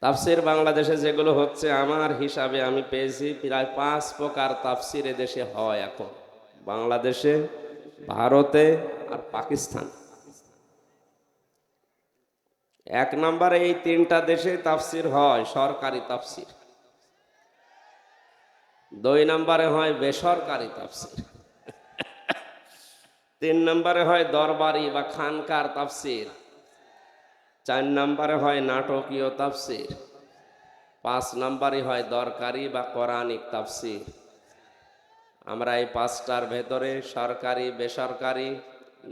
তাফসির বাংলাদেশে যেগুলো হচ্ছে আমার হিসাবে আমি পেয়েছি প্রায় 5 প্রকার তাফসির দেশে হয় এখন, বাংলাদেশে, ভারতে আর পাকিস্তান। এক নম্বরে এই 3টা দেশে তাফসির হয় সরকারি তাফসির, 2 নম্বরে হয় বেসরকারি তাফসির, 3 নম্বরে হয় দরবারি বা খানকার তাফসির, 4 নম্বরে হয় নাটকীয় তাফসির, 5 নম্বরে হয় দরকারি বা কোরআনিক তাফসির। আমরা এই 5টার ভেতরে সরকারি, বেসরকারি,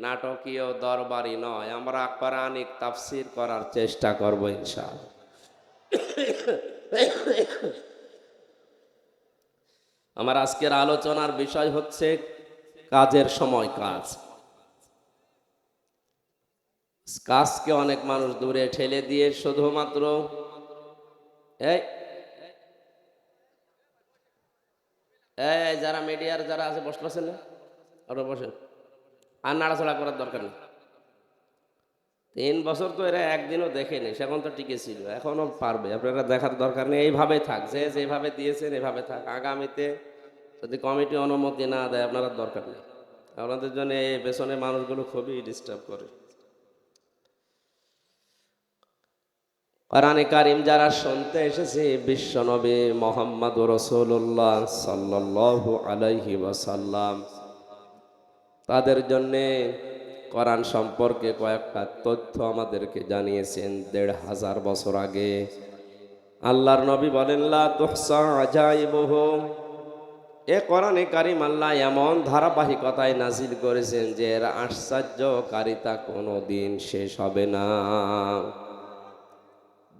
নাটকীয়, দরবারি নয়, আমরা কোরআনিক তাফসির করার চেষ্টা করব ইনশাআল্লাহ। আমার আজকের আলোচনার বিষয় হচ্ছে কাজের সময় কাজ। কাজকে অনেক মানুষ দূরে ঠেলে দিয়ে শুধুমাত্র এই এই যারা মিডিয়ার যারা আছে বসতেছেন না, ওরা বসেন, আর নাড়াচড়া করার দরকার নেই। 3 বছর তো এরা একদিনও দেখেনি, সেখন তো টিকে ছিল, এখনো পারবে, আপনারা দেখার দরকার নেই। এইভাবে থাক, যে যেভাবে দিয়েছেন এভাবে থাক। আগামীতে যদি কমিটি অনুমতি না দেয় আপনার দরকার নেই, আপনাদের জন্য এই পেছনে মানুষগুলো খুবই ডিস্টার্ব করে। কোরআনে কারিম যারা শুনতে এসেছে বিশ্বনবী মুহাম্মদ রাসূলুল্লাহ সাল্লাল্লাহু আলাইহি ওয়াসাল্লাম, তাদের জন্যে কোরআন সম্পর্কে কয়েকটা তথ্য আমাদেরকে জানিয়েছেন 1500 বছর আগে। আল্লাহর নবী বলেন, লা তুহসা আজাইবুহু, এ কোরআনে কারিম আল্লাহ এমন ধারাবাহিকতায় নাজিল করেছেন যে এর আশ্চর্যকারিতা কোনো দিন শেষ হবে না।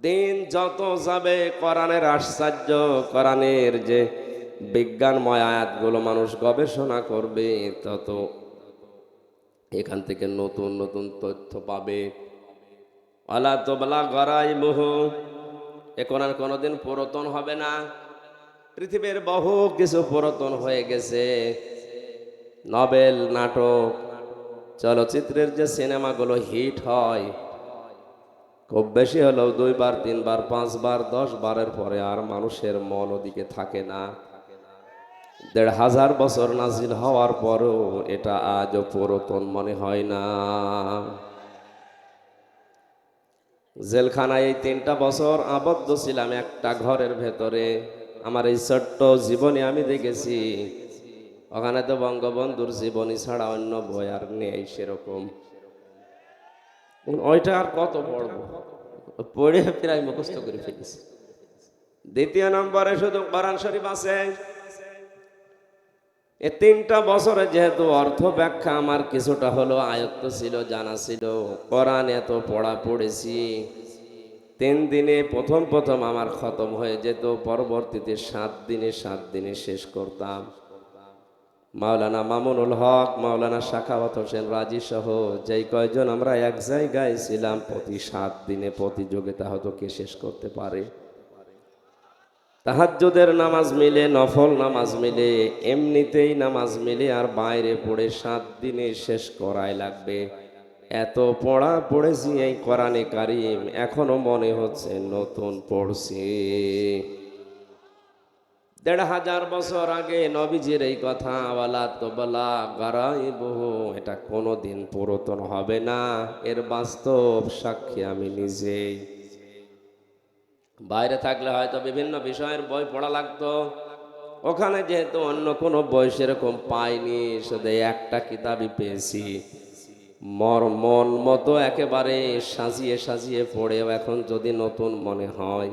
দিন যত যাবে কোরআনের আশ্চর্য, কোরআনের যে বিজ্ঞানময় আয়াতগুলো মানুষ গবেষণা করবে, তত এখান থেকে নতুন নতুন তথ্য পাবে। আলা তোবলা গরাইবুহু, এ কোরআন কোনোদিন পুরাতন হবে না। পৃথিবীর বহু কিছু পুরাতন হয়ে গেছে, নভেল, নাটক, চলচ্চিত্রের যে সিনেমাগুলো হিট হয়, খুব বেশি হলেও 2 বার, 3 বার, 5 বার, 10 বারের পরে আর মানুষের মন ওদিকে থাকে না। 1500 বছর নাজিল হওয়ার পরও এটা আজও পুরাতন মনে হয় না। জেলখানায় এই 3টা বছর আবদ্ধ ছিলাম একটা ঘরের ভেতরে। আমার এই ছোট্ট জীবনে আমি দেখেছি, ওখানে তো বঙ্গবন্ধুর জীবনী ছাড়া অন্য বই আর নেই সেরকম। ওইটা আর কত পড়বো, পড়ে প্রায় মুখস্থ করে ফেলেছি। 2 নম্বরে শুধু কোরআন শরীফ আছে। এই 3টা বছরে যেহেতু অর্থ ব্যাখ্যা আমার কিছুটা হলো আয়ত্ত ছিল, জানা ছিল, কোরআন এত পড়া পড়েছি, 3 দিনে প্রথম আমার খতম হয়ে যেত, পরবর্তীতে 7 দিনে শেষ করতাম। মাওলানা মামুনুল হক, মাওলানা সাখাওয়াত হোসেন রাজি সহ যেই কয়জন আমরা এক জায়গায় ছিলাম, প্রতি 7 দিনে প্রতিযোগিতা হতো কে শেষ করতে পারে। তাহাজ্জুদের নামাজ মিলে, নফল নামাজ মিলে, এমনিতেই নামাজ মিলে, আর বাইরে পড়ে 7 দিনে শেষ করাই লাগবে। এত পড়া পড়েছি এই কোরআনে কারিম, এখনো মনে হচ্ছে নতুন পড়ছি। 1500 বছর আগে নবীজির এই কথা, ওয়ালা তোবলা গারাইবুহু, এটা কোনোদিন পুরাতন হবে না, এর বাস্তব সাক্ষী আমি নিজেই। বাইরে থাকলে হয়তো বিভিন্ন বিষয়ের বই পড়া লাগতো, ওখানে যেহেতু অন্য কোনো বই সেরকম পাইনি, শুধু একটা কিতাবই পেয়েছি। মন মতো একেবারে সাজিয়ে সাজিয়ে পড়েও এখন যদি নতুন মনে হয়,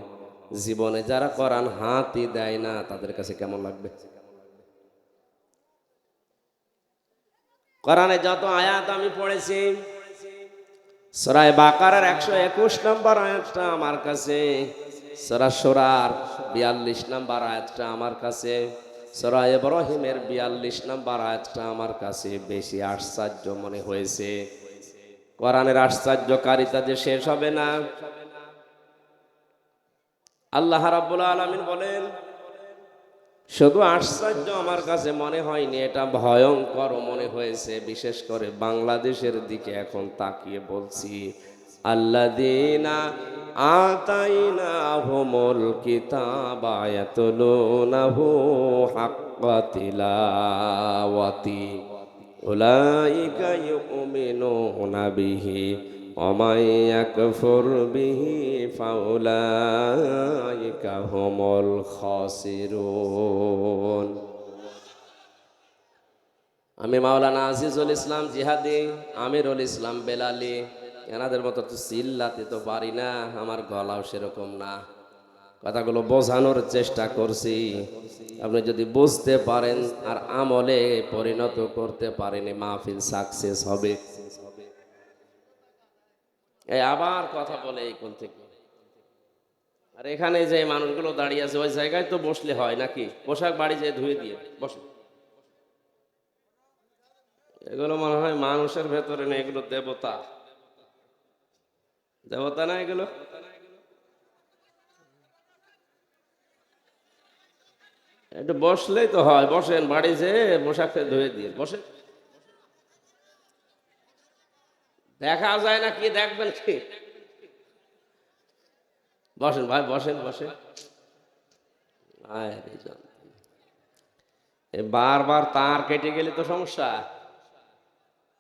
জীবনে যারা কোরআন হাতই দেয় না তাদের কাছে কেমন লাগবে? কোরআনে যত আয়াত আমি পড়েছি, সূরা বাকারার 121 নম্বর আয়াতটা আমার কাছে, সূরা শূরার 42 নম্বর আয়াতটা আমার কাছে, সূরা ইব্রাহিমের 42 নম্বর আয়াতটা আমার কাছে বেশি আশ্চর্য মনে হয়েছে। কোরআনের আশ্চর্যকারিতা যে শেষ হবে না। আল্লাহ রাব্বুল আলামিন বলেন, শুধু আশ্চর্য আমার কাছে মনে হয়নি, এটা ভয়ঙ্কর মনে হয়েছে। বিশেষ করে বাংলাদেশের দিকে এখন তাকিয়ে বলছি, আল্লাযীনা আতাইনাহুমুল কিতাবা ইয়াতলুনাহু হাক্কা তিলাওয়াতি উলাইকা ইউমিনুনা বিহি ওয়া মান ইয়াকফুর বিহি ফাউলাইকা হুমুল খাসিরুন। আমি মাওলানা আজিজুল ইসলাম জিহাদি, আমিরুল ইসলাম বেলালি, এনাদের মতো তো চিল্লাতে তো পারি না, আমার গলাও সেরকম না। কথাগুলো বোঝানোর চেষ্টা করছি, আপনি যদি বুঝতে পারেন আর আমলে পরিণত করতে পারেন, মাহফিল সাকসেস হবে। এই আবার কথা বলে এই কোন থেকে, আর এখানে যে মানুষগুলো দাঁড়িয়ে আছে ওই জায়গায় তো বসলে হয় নাকি? পোশাক বাড়ি যেয়ে ধুয়ে দিয়ে বসে। এগুলো মনে হয় মানুষের ভেতরে নেই, এগুলো দেবতা। দেবতা না এগুলো? একটু বসলেই তো হয়, বসেন বাড়ি যেয়ে পোশাক ধুয়ে দিয়ে বসে। দেখা যায় না কি দেখবেন কি? বসেন ভাই, বসেন বসেন। বারবার তার কেটে গেলে তো সমস্যা।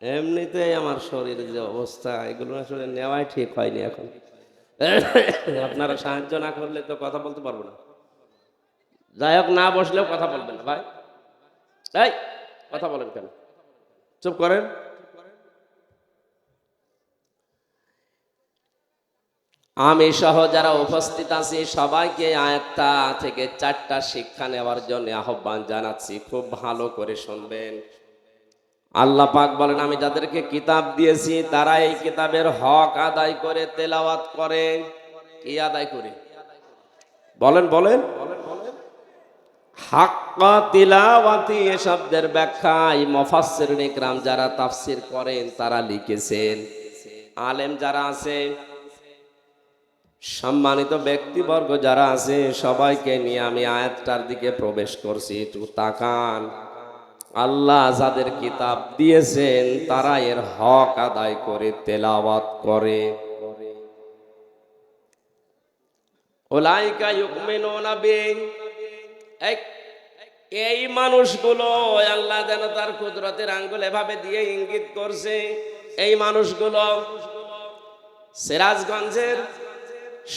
এমনিতেই আমার শরীরের যে অবস্থা, এগুলো আসলে নেওয়াই ঠিক হয়নি এখন। আপনারা সাহায্য না করলে তো কথা বলতে পারবো না। যাই হোক, না বসলেও কথা বলবেন না ভাই। এই কথা বলেন কেন? চুপ করেন। আমি সহ যারা উপস্থিত আছি সবাইকে আয়াতটা থেকে 4টা শিক্ষা নেওয়ার জন্য আহ্বান জানাচ্ছি, খুব ভালো করে শুনবেন। আল্লাহ পাক বলেন, আমি যাদেরকে কিতাব দিয়েছি তারা এই কিতাবের হক আদায় করে তেলাওয়াত করে। কি আদায় করে? বলেন বলেন। হাক্কা তিলাওয়াতি এ শব্দের ব্যাখ্যায় মুফাসসিরিন ইকরাম যারা তাফসীর করেন তারা লিখেছেন, আলেম যারা আছে, সম্মানিত ব্যক্তিবর্গ যারা আছে, সবাইকে নিয়ে আমি আয়াতটার দিকে প্রবেশ করছি। একটু তাকান। আল্লাহ যাদের কিতাব দিয়েছেন তারা এর হক আদায় করে তেলাওয়াত করে। উলাইকা ইউমিনুনা বিহি, এই মানুষগুলো আল্লাহ যেন তার কুদরতের আঙ্গুল এভাবে দিয়ে ইঙ্গিত করছে, এই মানুষগুলো সিরাজগঞ্জের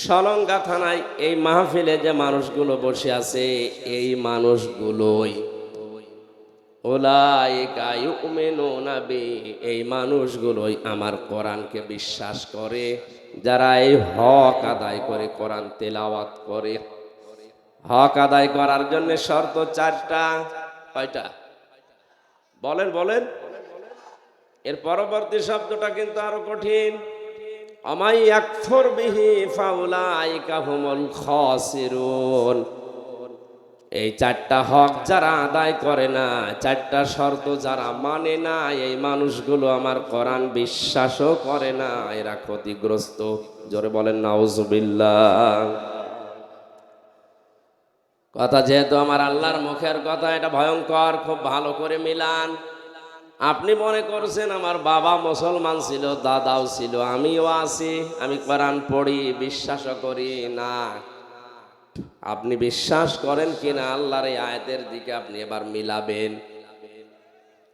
সলঙ্গা থানায় এই মাহফিলে যে মানুষগুলো বসে আছে, এই মানুষগুলোই উলাইকা ইউমিনুনা বিহি, এই মানুষগুলোই আমার কোরআনকে বিশ্বাস করে, যারা এই হক আদায় করে কোরআন তেলাওয়াত করে। হক আদায় করার জন্য শর্ত 4টা। কয়টা? বলেন বলেন। এর পরবর্তী শব্দটা কিন্তু আরো কঠিন। আমাই ইয়াকফুর বিহি ফাউলাইকা হুমুল খাসিরুন। এই 4টা হক যারা আদায় করে না, 4টা শর্ত যারা মানে না, এই মানুষগুলো আমার কোরআন বিশ্বাসও করে না, এরা ক্ষতিগ্রস্ত। জোরে বলেন নাউজুবিল্লাহ। কথা যেহেতু আমার আল্লাহর মুখের কথা, এটা ভয়ঙ্কর, খুব ভালো করে মিলান। আপনি মনে করছেন আমার বাবা মুসলমান ছিল, দাদাও ছিল, আমিও আছি, আমি কোরআন পড়ি, বিশ্বাসও করি না। আপনি বিশ্বাস করেন কিনা আল্লাহর এই আয়াতের দিকে আপনি এবার মিলাবেন।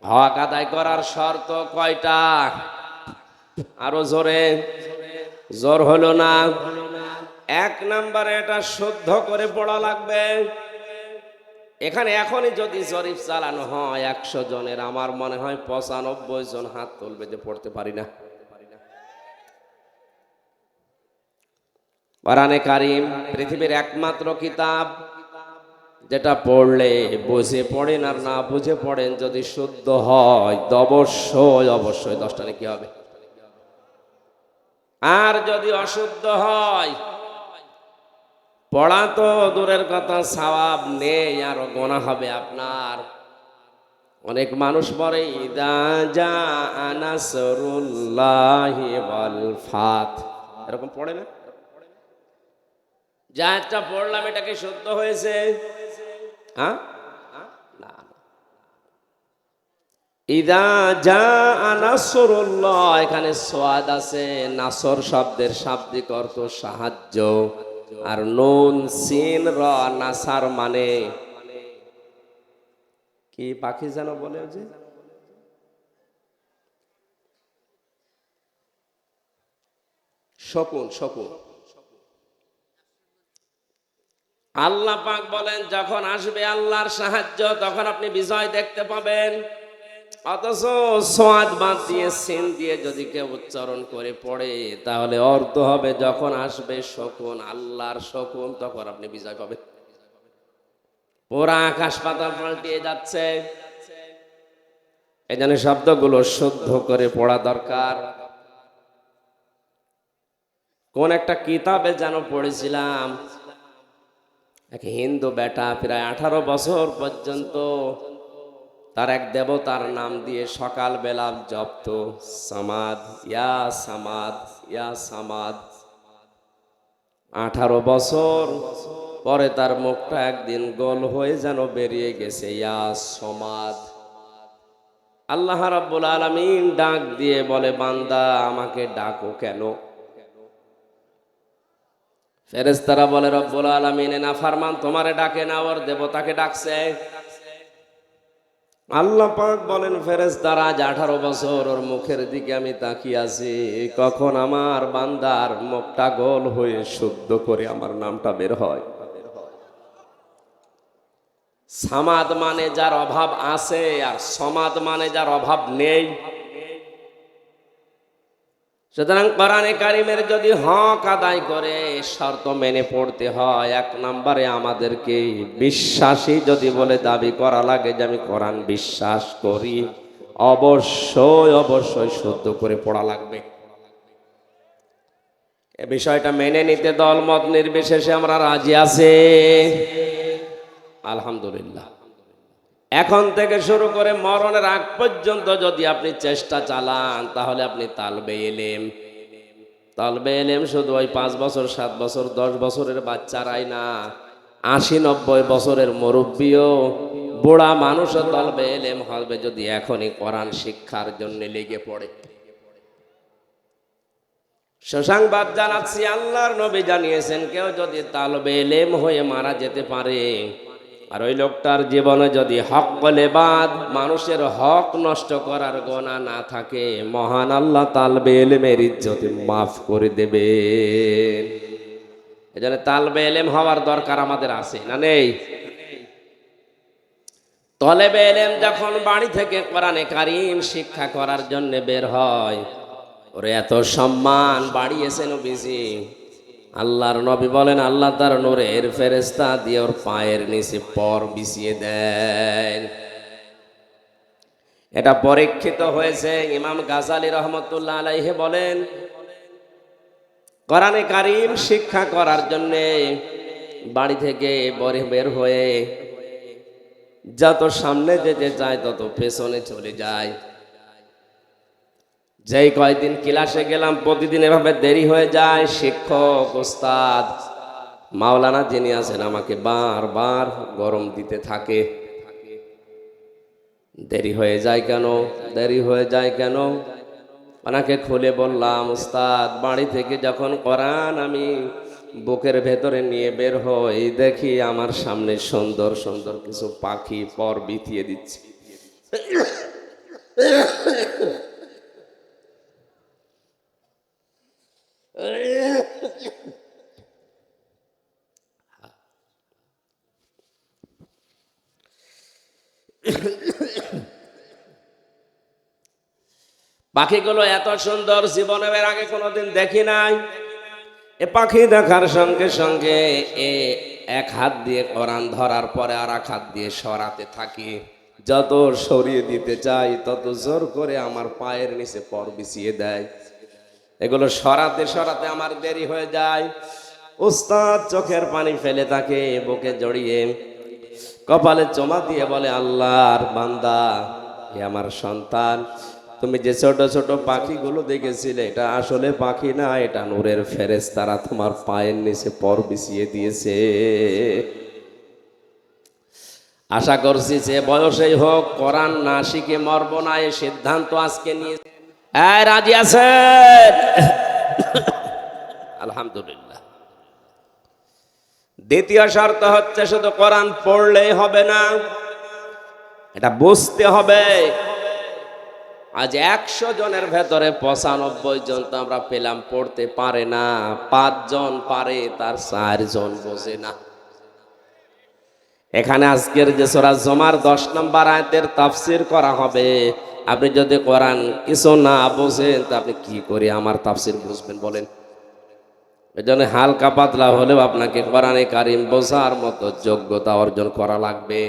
হক আদায় করার শর্ত কয়টা? আরো জোরে। জোর হলো না। 1 নম্বরে এটা শুদ্ধ করে পড়া লাগবে। এখানে এখনই যদি জরিপ চালানো হয় 100 জনের, আমার মনে হয় 95 জন হাত তুলবে যে পড়তে পারি না। কোরআনে কারীম পৃথিবীর একমাত্র কিতাব যেটা পড়লে বুঝে পড়েন আর না বুঝে পড়েন, যদি শুদ্ধ হয় অবশ্যই অবশ্যই 10টা নেকি হবে, আর যদি অশুদ্ধ হয় পড়া তো দূরের কথা, সওয়াব নেই, আরো গুনাহ হবে আপনার। অনেক মানুষ পড়ে ইদা জাআ নাসরুল্লাহি ওয়াল ফাত, এরকম পড়ে না? যা একটা পড়লাম এটা কি শুদ্ধ হয়েছে? হ্যাঁ না। ইদা জাআ নাসরুল্লাহ, এখানে সোয়াদ আছে, নাসর শব্দের শাব্দিক অর্থ সাহায্য, আর নুন সিন র নাসার মানে কি পাখি যেন বলে যে শকুন, শকুন। আল্লাহ পাক বলেন যখন আসবে আল্লাহর সাহায্য তখন আপনি বিজয় দেখতে পাবেন। অথচ সোয়াদ বাদ দিয়ে সিন দিয়ে যদি কেউ উচ্চারণ করে পড়ে তাহলে অর্থ হবে যখন আসবে শকুন, আল্লাহর শকুন, তখন আপনি বিজয় পাবেন। পুরা আকাশ পাতাল পাল্টিয়ে যাচ্ছে, এই জন্য শব্দগুলো শুদ্ধ করে পড়া দরকার। কোন একটা কিতাবে যেন পড়েছিলাম, এক হিন্দু বেটা প্রায় 18 বছর পর্যন্ত তার এক দেবতার নাম দিয়ে সকাল বেলা জপত, সামাদ ইয়া সামাদ ইয়া সামাদ। 18 বছর পরে তার মুখটা একদিন গোল হয়ে যেন বেরিয়ে গেছে ইয়া সমাদ। আল্লাহ রাব্বুল আলামিন ডাক দিয়ে বলে, বান্দা আমাকে ডাকো কেন? ফেরেশতারা বলে, রব্বুল আলামিন নাফরমান তোমারে ডাকে না, ওর দেবতাকে ডাকছে। আল্লাহ পাক বলেন, ফেরেশতারা আজ 18 বছর ওর মুখের দিকে আমি তাকিয়ে আছি, কখন আমার বান্দার মুখটা গোল হয়ে শুদ্ধ করে আমার নামটা বের হয়। সামাদ মানে যার অভাব আছে, আর সমাদ মানে যার অভাব নেই। সুতরাং কোরআনে কারিমের যদি হক আদায় করে শর্ত মেনে পড়তে হয়, এক নম্বরে আমাদেরকে বিশ্বাসী যদি বলে দাবি করা লাগে যে আমি কোরআন বিশ্বাস করি, অবশ্যই অবশ্যই শুদ্ধ করে পড়া লাগবে। এ বিষয়টা মেনে নিতে দলমত নির্বিশেষে আমরা রাজি আছি, আলহামদুলিল্লাহ। এখন থেকে শুরু করে মরণের আগ পর্যন্ত যদি আপনি চেষ্টা চালান তাহলে আপনি তালবে ইলম। তালবে ইলম শুধু ওই 5 বছর 7 বছর 10 বছরের বাচ্চারাই না, 80-90 বছরের মুরব্বিও, বুড়া মানুষও তালবে ইলম হবে যদি এখনই কোরআন শিক্ষার জন্য লেগে পড়ে। সুসংবাদ জানাচ্ছি, আল্লাহর নবী জানিয়েছেন কেউ যদি তালবে ইলম হয়ে মারা যেতে পারে আর ওই লোকটার জীবনে যদি হক বলে বাদ মানুষের হক নষ্ট করার গোনা না থাকে, মহান আল্লাহ তালবে ইলমের ইজ্জত মাফ করে দেবেন। এজন্য তালবে ইলম হওয়ার দরকার আমাদের আছে না নেই? তলেবে ইলম যখন বাড়ি থেকে কোরআনে কারীম শিক্ষা করার জন্য বের হয়, ওরে এত সম্মান বাড়িয়েছেন নবীজি। আল্লাহর নবী বলেন আল্লাহ তার নূরের ফেরেশতা দিয়ে ওর পায়ের নিচে পর বিছিয়ে দেন। এটা পরীক্ষিত হয়েছে। ইমাম গাজালি রহমতুল্লাহ আলাইহি বলেন, কোরআনে কারীম শিক্ষা করার জন্য বাড়ি থেকে বের হয়ে যত সামনে যেতে যায় তত পেছনে চলে যায়। যেই কয়দিন ক্লাসে গেলাম প্রতিদিন এভাবে দেরি হয়ে যায়, শিক্ষক ওস্তাদ মাওলানা যিনি আছেন আমাকে বারবার গরম দিতে থাকে, দেরি হয়ে যায় কেন, দেরি হয়ে যায় কেন। ওনাকে খুলে বললাম, ওস্তাদ বাড়ি থেকে যখন কোরআন আমি বুকের ভেতরে নিয়ে বের হই দেখি আমার সামনে সুন্দর সুন্দর কিছু পাখি পর বিছিয়ে দিচ্ছে। পাখিগুলো এত সুন্দর জীবনে এর আগে কোনোদিন দেখি নাই। এ পাখি দেখার সঙ্গে সঙ্গে এক হাত দিয়ে কোরআন ধরার পরে আর এক হাত দিয়ে সরাতে থাকি, যত সরিয়ে দিতে চাই তত জোর করে আমার পায়ের নিচে পর বিছিয়ে দেয়। এগুলো সরাতে সরাতে আমার দেরি হয়ে যায়। উস্তাদ চোখের পানি ফেলে তাকে বুকে জড়িয়ে কপালে চুমা দিয়ে বলে, আল্লাহর বান্দা, এ আমার সন্তান, তুমি যে ছোট ছোট পাখিগুলো দেখেছিলে এটা আসলে পাখি না, এটা নূরের ফেরেশতারা তোমার পায়ের নিচে পর বিছিয়ে দিয়েছে। আশা করছি যে বয়সেই হোক কোরআন না শিখে মরবো না, এই সিদ্ধান্ত আজকে নিয়ে রাজি আছেন? আলহামদুলিল্লাহ। দ্বিতীয় শর্ত হচ্ছে শুধু কোরআন পড়লেই হবে না, এটা বুঝতে হবে। আজ 100 জনের ভেতরে 95 জন তো আমরা পেলাম পড়তে পারে না, 5 জন পারে, তার 4 জন বোঝে না। এখানে আজকের যে সূরা জুমার 10 নম্বর আয়াতের তাফসীর করা হবে, আপনি যদি কোরআন কিছু না বোঝেন তা আপনি কি করে আমার তাফসীর বুঝবেন বলেন? এজন্য হালকা পাতলা হলেও আপনাকে কোরআনে কারিম বোঝার মতো যোগ্যতা অর্জন করা লাগবে।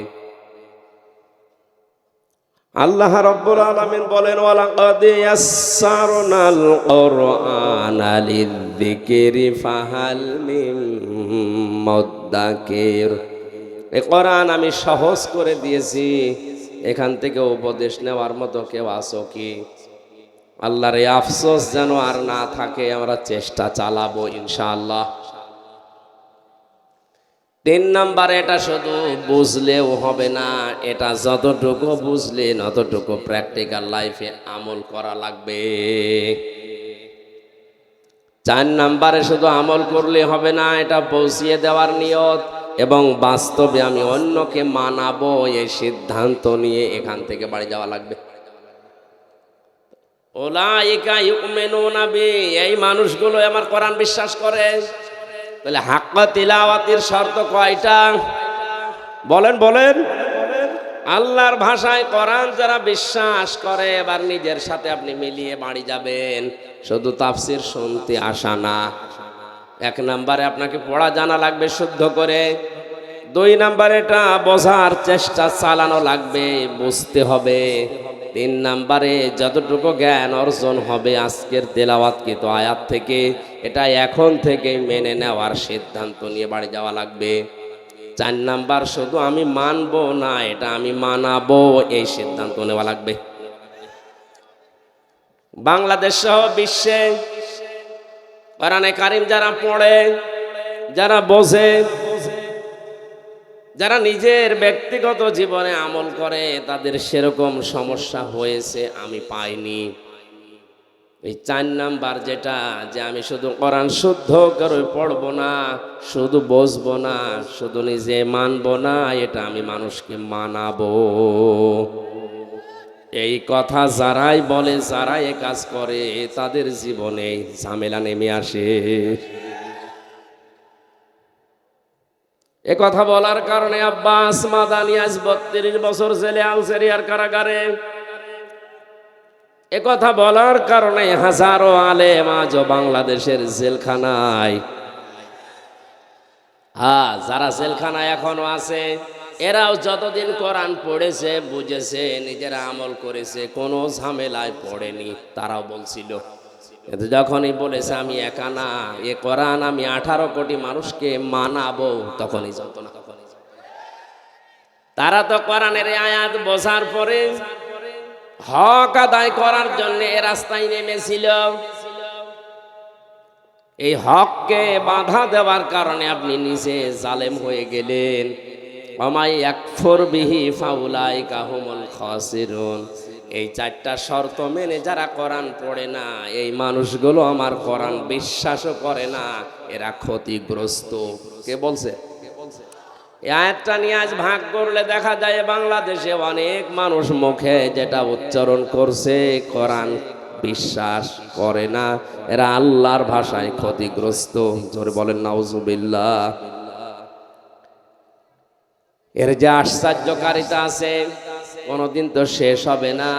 আল্লাহ রাব্বুল আলামিন বলেন, ওয়ালাকাদ ইয়াসসারনাল কুরআনা লিযিকরি ফাহাল মিন মুদ্দাকির। এই কোরআন আমি সহজ করে দিয়েছি, এখান থেকে উপদেশ নেওয়ার মতো কেউ আছো কি? আল্লাহর এই আফসোস যেন আর না থাকে, আমরা চেষ্টা চালাবো ইনশাআল্লাহ। 3 নাম্বার, এটা শুধু বুঝলেও হবে না, এটা যতটুকু বুঝলেন অতটুকু প্র্যাকটিক্যাল লাইফে আমল করা লাগবে। 4 নাম্বারে শুধু আমল করলে হবে না, এটা পৌঁছিয়ে দেওয়ার নিয়ত এবং বাস্তবে আমি অন্যকে মানাবো এই সিদ্ধান্ত নিয়ে এখান থেকে বাড়ি যাওয়া লাগবে। উলাইকা ইউমিনুনা বি, এই মানুষগুলো আমার কোরআন বিশ্বাস করে। তাহলে হাক্কা তিলাওয়াতের শর্ত কয়টা বলেন বলেন? আল্লাহর ভাষায় কোরআন যারা বিশ্বাস করে, এবার নিজের সাথে আপনি মিলিয়ে বাড়ি যাবেন, শুধু তাফসীর শুনতে আসা না। 1 নম্বরে আপনাকে পড়া জানা লাগবে শুদ্ধ করে। 2 নম্বরে এটা বোঝার চেষ্টা চালানো লাগবে, বুঝতে হবে। 3 নম্বরে যতটুকু জ্ঞান অর্জন হবে আজকের তেলাওয়াতকৃত আয়াত থেকে, এটা এখন থেকে মেনে নেওয়ার সিদ্ধান্ত নিয়ে বাড়ি যাওয়া লাগবে। 4 নাম্বার, শুধু আমি মানবো না, এটা আমি মানাবো, এই সিদ্ধান্ত নেওয়া লাগবে। বাংলাদেশ সহ বিশ্বে কোরআনে কারিম যারা পড়ে, যারা বোঝে, যারা নিজের ব্যক্তিগত জীবনে আমল করে, তাদের সেরকম সমস্যা হয়েছে আমি পাইনি। এই 4 নাম্বার যেটা, যে আমি শুধু কোরআন শুদ্ধ করে পড়বো না, শুধু বুঝবো না, শুধু নিজে মানবো না, এটা আমি মানুষকে মানাবো। এই কথা যারাই বলে, যারাই এ কাজ করে, তাদের জীবনে ঝামেলা নেমে আসে। এ কথা বলার কারণে আব্বাস মাদানী আজ 32 বছর জেলে, আলজেরিয়ার কারাগারে। এ কথা বলার কারণে হাজারো আলেম আজও বাংলাদেশের জেলখানায়। যারা জেলখানায় এখনো আছে, এরাও যতদিন কোরআন পড়েছে, বুঝেছে, নিজেরা আমল করেছে, কোনো ঝামেলায় পড়েনি। তারাও বলছিল, কিন্তু যখনই বলেছে আমি একা না, এ কোরআন আমি 18 কোটি মানুষকে মানাবো, তখনই জানতো না। তারা তো কোরআনের আয়াত বোঝার পরে হক আদায় করার জন্য এ রাস্তায় নেমেছিল। এই হককে বাধা দেওয়ার কারণে আপনি নিজে জালেম হয়ে গেলেন। ওমাই ইয়াকফুর বিহি ফাউলাইকা হুমুল খাসিরুন। এই 4টা শর্ত মেনে যারা কোরআন পড়ে না, এই মানুষগুলো আমার কোরআন বিশ্বাসও করে না, এরা ক্ষতিগ্রস্ত। কে বলছে? এই আয়াতটা নিয়ে আজ ভাগ করলে দেখা যায় বাংলাদেশে অনেক মানুষ মুখে যেটা উচ্চারণ করছে, কোরআন বিশ্বাস করে না, এরা আল্লাহর ভাষায় ক্ষতিগ্রস্ত। জোরে বলেন নাউজুবিল্লাহ। এর যে আশ্চর্যকারিতা আছে, কোনোদিন তো শেষ হবে না,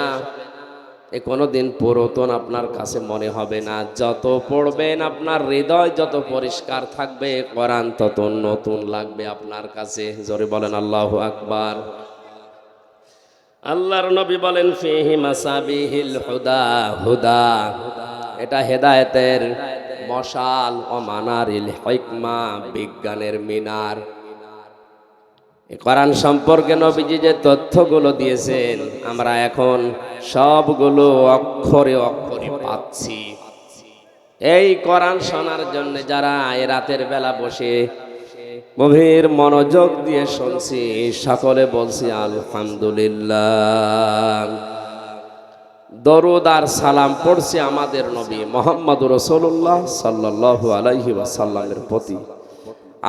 এ কোনোদিন পুরাতন আপনার কাছে মনে হবে না। যত পড়বেন আপনার হৃদয় যত পরিষ্কার থাকবে, কোরআন তত নতুন লাগবে আপনার কাছে। জোরে বলেন আল্লাহু আকবার। আল্লাহর নবী বলেন, ফিহি মাসাবিহিল হুদা, হুদা এটা হেদায়েতের মশাল, ও মানারিল হিকমা বিজ্ঞানের মিনার। কোরআন সম্পর্কে নবীজি যে তথ্যগুলো দিয়েছেন, আমরা এখন সবগুলো অক্ষরে অক্ষরে পাচ্ছি। এই কোরআন শোনার জন্য যারা এই রাতের বেলা বসে গভীর মনোযোগ দিয়ে শুনছি, সকলে বলছি আলহামদুলিল্লাহ। দরুদ আর সালাম পড়ছি আমাদের নবী মুহাম্মদুর রাসূলুল্লাহ সাল্লাল্লাহু আলাইহি ওয়াসাল্লামের প্রতি।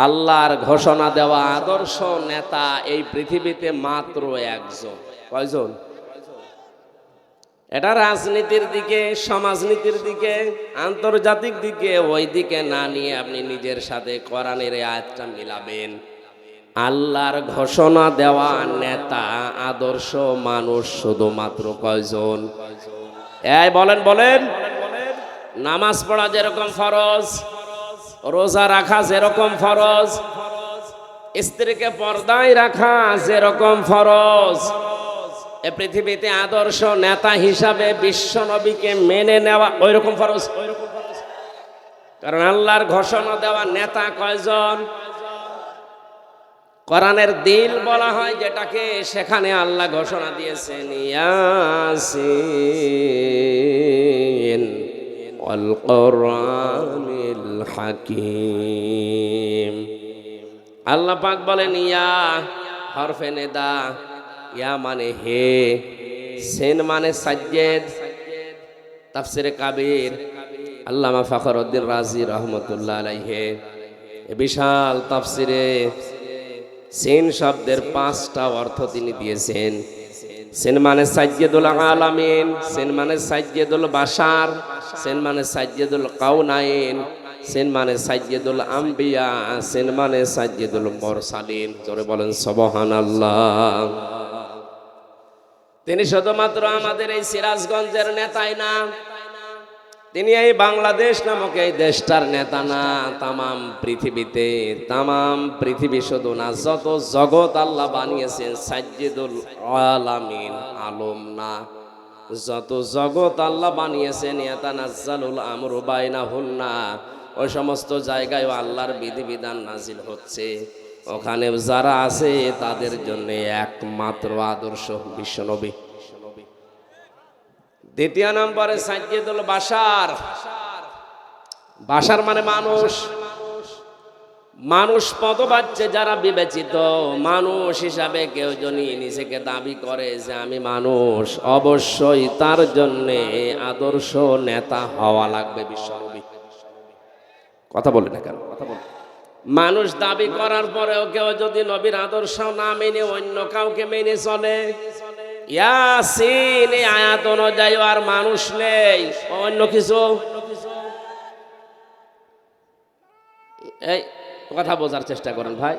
আল্লাহর ঘোষণা দেওয়া আদর্শ নেতা এই পৃথিবীতে মাত্র একজন। কয়জন? এটা রাজনীতির দিকে, সমাজনীতির দিকে, আন্তর্জাতিক দিকে, ওই দিকে না নিয়ে আপনি নিজের সাথে কোরআনের আয়াতটা মিলাবেন। আল্লাহর ঘোষণা দেওয়া নেতা আদর্শ মানুষ শুধুমাত্র কয়জন? এই বলেন বলেন। নামাজ পড়া যেরকম ফরজ, রোজা রাখা যেরকম ফরজ, স্ত্রীকে পর্দায় রাখা যেরকম ফরজ, এ পৃথিবীতে আদর্শ নেতা হিসাবে বিশ্ব নবীকে মেনে নেওয়া ওই রকম ফরজ। কারণ আল্লাহর ঘোষণা দেওয়া নেতা কয়জন? কোরআনের দিল বলা হয় যেটাকে, সেখানে আল্লাহ ঘোষণা দিয়েছেন ইয়াসিন ওয়াল কোরআনিল হাকিম। আল্লাহ পাক বলেন ইয়া হরফে নেদা, ইয়া মানে হে, সেন মানে সাজ্জেদ। তাফসিরে কাবির আল্লামা ফখরউদ্দিন রাজি রহমতুল্লাহ আলাইহি বিশাল তাফসিরে সেন শব্দের 5টা অর্থ তিনি দিয়েছেন। সেন মানে সাজ্জেদুল আলামিন, সেন মানে সাজ্জেদুল বাশার, সেন মানে সাজ্জেদুল কাউনাইন, সেন মানে সাজ্জেদুল আম্বিয়া, সেন মানে সাজ্জেদুল মুরসালিন। জোরে বলেন সুবহানাল্লাহ। তিনি শুধুমাত্র আমাদের এই সিরাজগঞ্জের নেতাই না, তিনি এই বাংলাদেশ নামক এই দেশটার নেতা না, তামাম পৃথিবীতে, তামাম পৃথিবী শুধু না, যত জগৎ আল্লাহ বানিয়েছেন সাজ্জেদুল আলামিন, আলম না, যত জগৎ আল্লাহ বানিয়েছেন ইয়াতানাজ্জালুল আমরু বাইনাহুন্না, ওই সমস্ত জায়গায় আল্লাহর বিধিবিধান নাজিল হচ্ছে। ওখানে যারা আছে তাদের জন্য একমাত্র আদর্শ বিশ্বনবী। দ্বিতীয় নম্বরে সাজ্জেদুল বাশার। বাশার মানে মানুষ, মানুষ পদবাচ্যে যারা বিবেচিত মানুষ হিসাবে কেউ যদি নিজেকে দাবি করে যে আমি মানুষ, অবশ্যই তার জন্য আদর্শ নেতা হওয়া লাগবে বিশ্বনবী। কথা বলে না কেন? কথা বলে। মানুষ দাবি করার পরেও কেউ যদি নবীর আদর্শ না মেনে অন্য কাউকে মেনে চলে, ইয়াসিন এই আয়াত অনুযায়ী আর মানুষ নেই, অন্য কিছু। এই কথা বোঝার চেষ্টা করেন ভাই।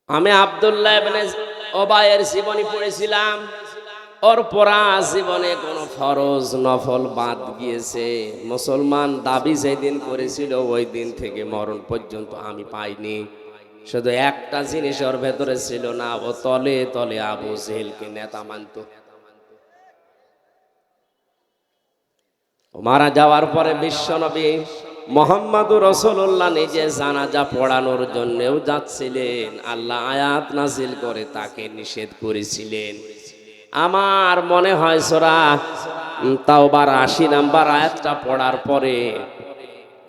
আমি আব্দুল্লাহ ইবনে ওবায়ের জীবনী পড়েছিলাম। ওর পড়া জীবনে কোনো ফরজ নফল বাদ গিয়েছে, মুসলমান দাবি যেদিন করেছিল ওই দিন থেকে মরণ পর্যন্ত আমি পাইনি। শুধু একটা জিনিস ওর ভেতরে ছিল না, ও তলে তলে আবু জেহেলকে নেতা মানত। মারা যাওয়ার পরে বিশ্বনবী মুহাম্মদুর রাসূলুল্লাহ নিজে জানাজা পড়ানোর জন্যও যাচ্ছিলেন, আল্লাহ আয়াত নাজিল করে তাকে নিষেধ করেছিলেন। আমার মনে হয় সূরা তাওবার 80 নাম্বার আয়াতটা পড়ার পরে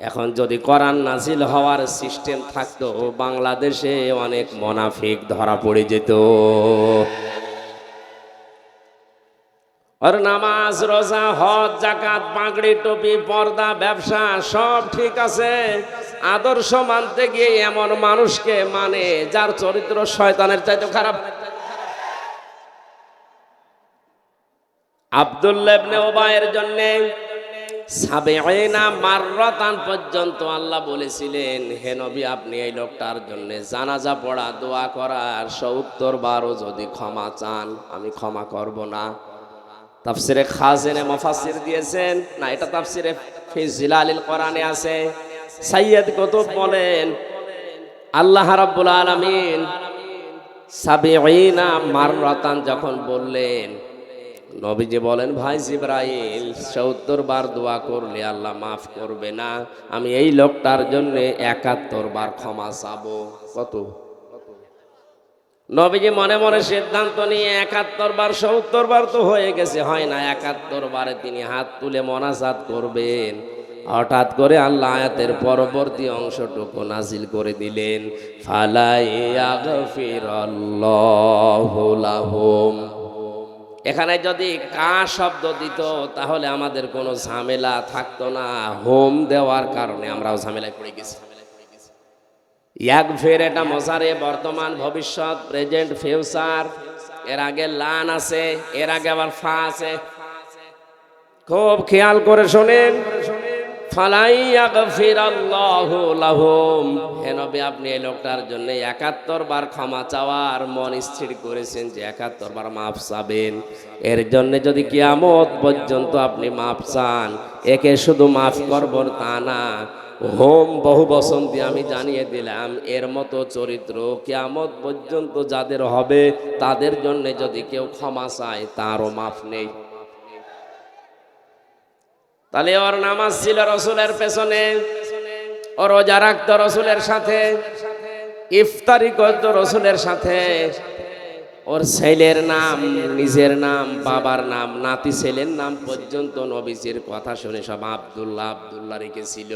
এখন যদি কোরআন নাজিল হওয়ার সিস্টেম থাকতো, বাংলাদেশে অনেক মুনাফিক ধরা পড়ে যেত। আর নামাজ, রোজা, হজ, যাকাত, পাগড়ি, টুপি, পর্দা, ব্যবসা সব ঠিক আছে, আদর্শ মানতে গিয়ে এমন মানুষকে মানে যার চরিত্র শয়তানের চাইতে খারাপ। আব্দুল্লাহ ইবনে উবাইয়ের জন্য ৭০ মাররাতান পর্যন্ত আল্লাহ বলেছিলেন, হে নবী আপনি এই লোকটার জন্য জানাজা পড়া, দোয়া করার ৭০ বারও যদি ক্ষমা চান আমি ক্ষমা করব না। তাফসিরে খাজিনে মুফাসসির দিয়েছেন না, এটা তাফসিরে ফি জিলালিল কোরআনে আছে। সাইয়্যিদ কুতুব বলেন আল্লাহ রাব্বুল আলামিন ৭০ মাররাতান যখন বললেন, নবীজি বলেন, ভাই জিবরাইল, ৭০ বার দোয়া করলে আল্লাহ মাফ করবে না, আমি এই লোকটার জন্য ৭১ বার ক্ষমা চাবো। কত? নবীজি মনে মনে সিদ্ধান্ত নিয়ে ৭১ বার, ৭০ বার তো হয়ে গেছে, হয় না, ৭১ বারে তিনি হাত তুলে মোনাজাত করবেন। হঠাৎ করে আল্লাহ আয়াতের পরবর্তী অংশটুকু নাজিল করে দিলেন, ফালাই ইয়াগফিরাল্লাহু লাহুম। এখানে যদি কা শব্দ দিত তাহলে আমাদের কোনো ঝামেলা থাকতো না। হোম দেওয়ার কারণে আমরাও ঝামেলায় পড়ে গেছি। ইয়াগফির এটা মজারে, বর্তমান, ভবিষ্যৎ, প্রেজেন্ট, ফিউচার। এর আগে লান আছে, এর আগে আবার ফা আছে। খুব খেয়াল করে শোনেন, ফালাই ইয়াগফিরাল্লাহু লাহুম। হে নবী, আপনি এই লোকটার জন্য ৭১ বার ক্ষমা চাওয়ার মন স্থির করেছেন যে ৭১ বার মাফ চাবেন। এর জন্য যদি কিয়ামত পর্যন্ত আপনি মাফ চান, একে শুধু মাফ করব তা না, হোম বহু বচন দিয়ে আমি জানিয়ে দিলাম, এর মতো চরিত্র কিয়ামত পর্যন্ত যাদের হবে তাদের জন্য যদি কেউ ক্ষমা চায় তারও মাফ নেই। তাহলে ওর নামাজ ছিল রসুলের পেছনে, ও রোজা রাখত রসুলের সাথে, ইফতারি করত রসুলের সাথে, ওর ছেলের নাম, নিজের নাম, বাবার নাম, নাতি ছেলের নাম পর্যন্ত নবীজির কথা শুনে সব আব্দুল্লাহ আব্দুল্লাহ রেখেছিল।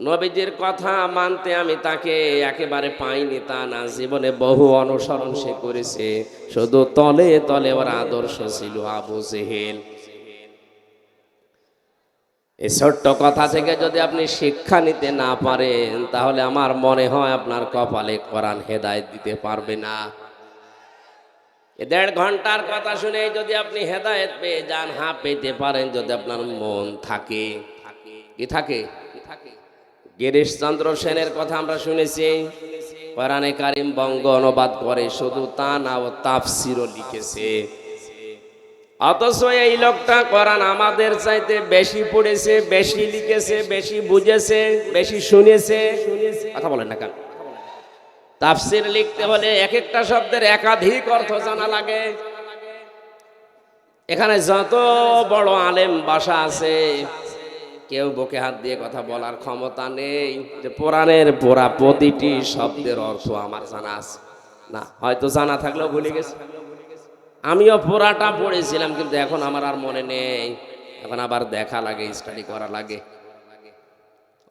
নবীজির কথা মানতে আমি তাকে একেবারে পাইনি তা না, জীবনে বহু অনুসরণ সে করেছে, শুধু তলে তলে ওর আদর্শ ছিল আবু জেহেল। এই ছোট্ট কথা থেকে যদি আপনি শিক্ষা নিতে না পারেন তাহলে আমার মনে হয় আপনার কপালে কোরআন হেদায়েত দিতে পারবে না। ১.৫ ঘন্টার কথা শুনে যদি আপনি হেদায়েত পেয়ে যান, হ্যাঁ পেতে পারেন যদি আপনার মন থাকে। কি থাকে? গিরিশচন্দ্র সেনের কথা আমরা শুনেছি, কোরআনে কারিম বঙ্গ অনুবাদ করে, শুধু তা না, ও তাফসিরও লিখেছে। অথচ এই লোকটা কোরআন আমাদের চাইতে বেশি পড়েছে, বেশি লিখেছে, বেশি বুঝেছে, বেশি শুনেছে। কথা বলেন না কেন? তাফসির লিখতে হলে এক একটা শব্দের একাধিক অর্থ জানা লাগে। এখানে যত বড় আলেম বাসা আছে, কেউ বুকে হাত দিয়ে কথা বলার ক্ষমতা নেই যে কোরআনের পুরা প্রতিটি শব্দের অর্থ আমার জানা আছে। না, হয়তো জানা থাকলেও ভুলে গেছে। আমিও পুরাটা পড়েছিলাম, কিন্তু এখন আমার আর মনে নেই, এখন আবার দেখা লাগে, স্টাডি করা লাগে।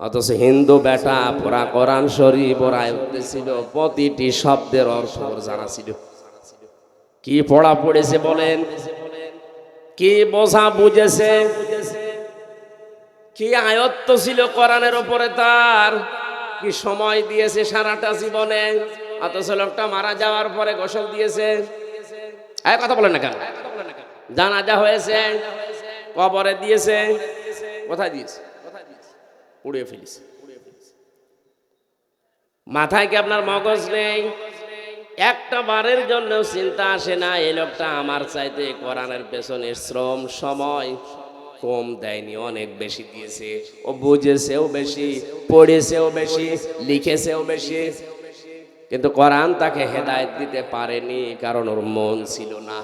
অথচ হিন্দু বেটা পুরা কোরআন শরীফ ওরা ছিল, প্রতিটি শব্দের অর্থ ওর জানা ছিল। কি পড়া পড়েছে বলেন, কি বোঝা বুঝেছে, কি আয়ত্ত ছিল কোরআনের উপরে তার, কি সময় দিয়েছে সারাটা জীবনে। অথচ লোকটা মারা যাওয়ার পরে গোসল দিয়েছে। কথা বলেন না কেন? জানাজা হয়েছে, কবরে দিয়েছে, কোথায় দিয়েছে? উড়িয়ে ফেলেছে। মাথায় কি আপনার মগজ নেই? একটা বারের জন্য চিন্তা আসে না এই লোকটা আমার চাইতে কোরআনের পেছনে শ্রম সময় কম দেয়নি, অনেক বেশি দিয়েছে। ও বুঝেছেও বেশি, পড়েছেও বেশি, লিখেছেও বেশি, কিন্তু কোরআন তাকে হেদায়েত দিতে পারেনি, কারণ ওর মন ছিল না।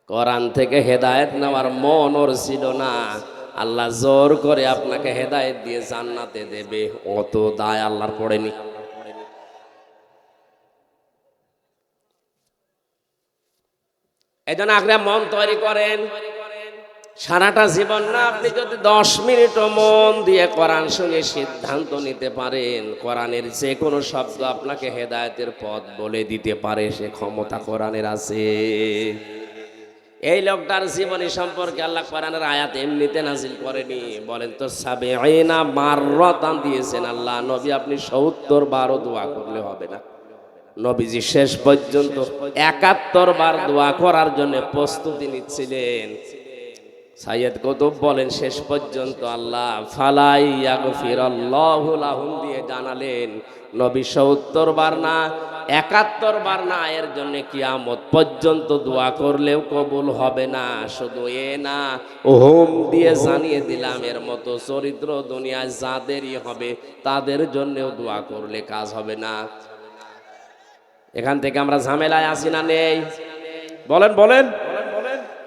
কোরআন থেকে হেদায়েত নেওয়ার মন ওর ছিল না। আল্লাহ জোর করে আপনাকে হেদায়েত দিয়ে জান্নাতে দেবে, অত দায় আল্লাহর পড়েনি। এজন্য আগে মন তৈরি করেন। সারাটা জীবন না, আপনি যদি 10 মিনিটও মন দিয়ে কোরআন শুনে সিদ্ধান্ত নিতে পারেন, কোরআনের যে কোনো শব্দ আপনাকে হেদায়েতের পথ বলে দিতে পারে, সে ক্ষমতা কোরআনের আছে। এই লোকটার জীবনী সম্পর্কে আল্লাহ কোরআনের আয়াত এমনিতে নাজিল করেনি, বলেন তো ৭০ মাররাতান দিয়েছেন আল্লাহ। নবী আপনি ৭০ বারও দোয়া করলে হবে না। নবীজি শেষ পর্যন্ত ৭১ বার দোয়া করার জন্য প্রস্তুতি নিচ্ছিলেন। সাইয়্যিদ কুতুব বলেন, শেষ পর্যন্ত আল্লাহ ফালাই ইয়াগফিরাল্লাহু লাহুম দিয়ে জানালেন নবী ৭০ বার না, ৭১ বার না, এর জন্য কিয়ামত পর্যন্ত দোয়া করলেও কবুল হবে না। শুধু এ না, হোম দিয়ে জানিয়ে দিলাম, এর মতো চরিত্র দুনিয়ায় যাদেরই হবে তাদের জন্যও দোয়া করলে কাজ হবে না। এখান থেকে আমরা ঝামেলায় আসি না নেই? বলেন বলেন।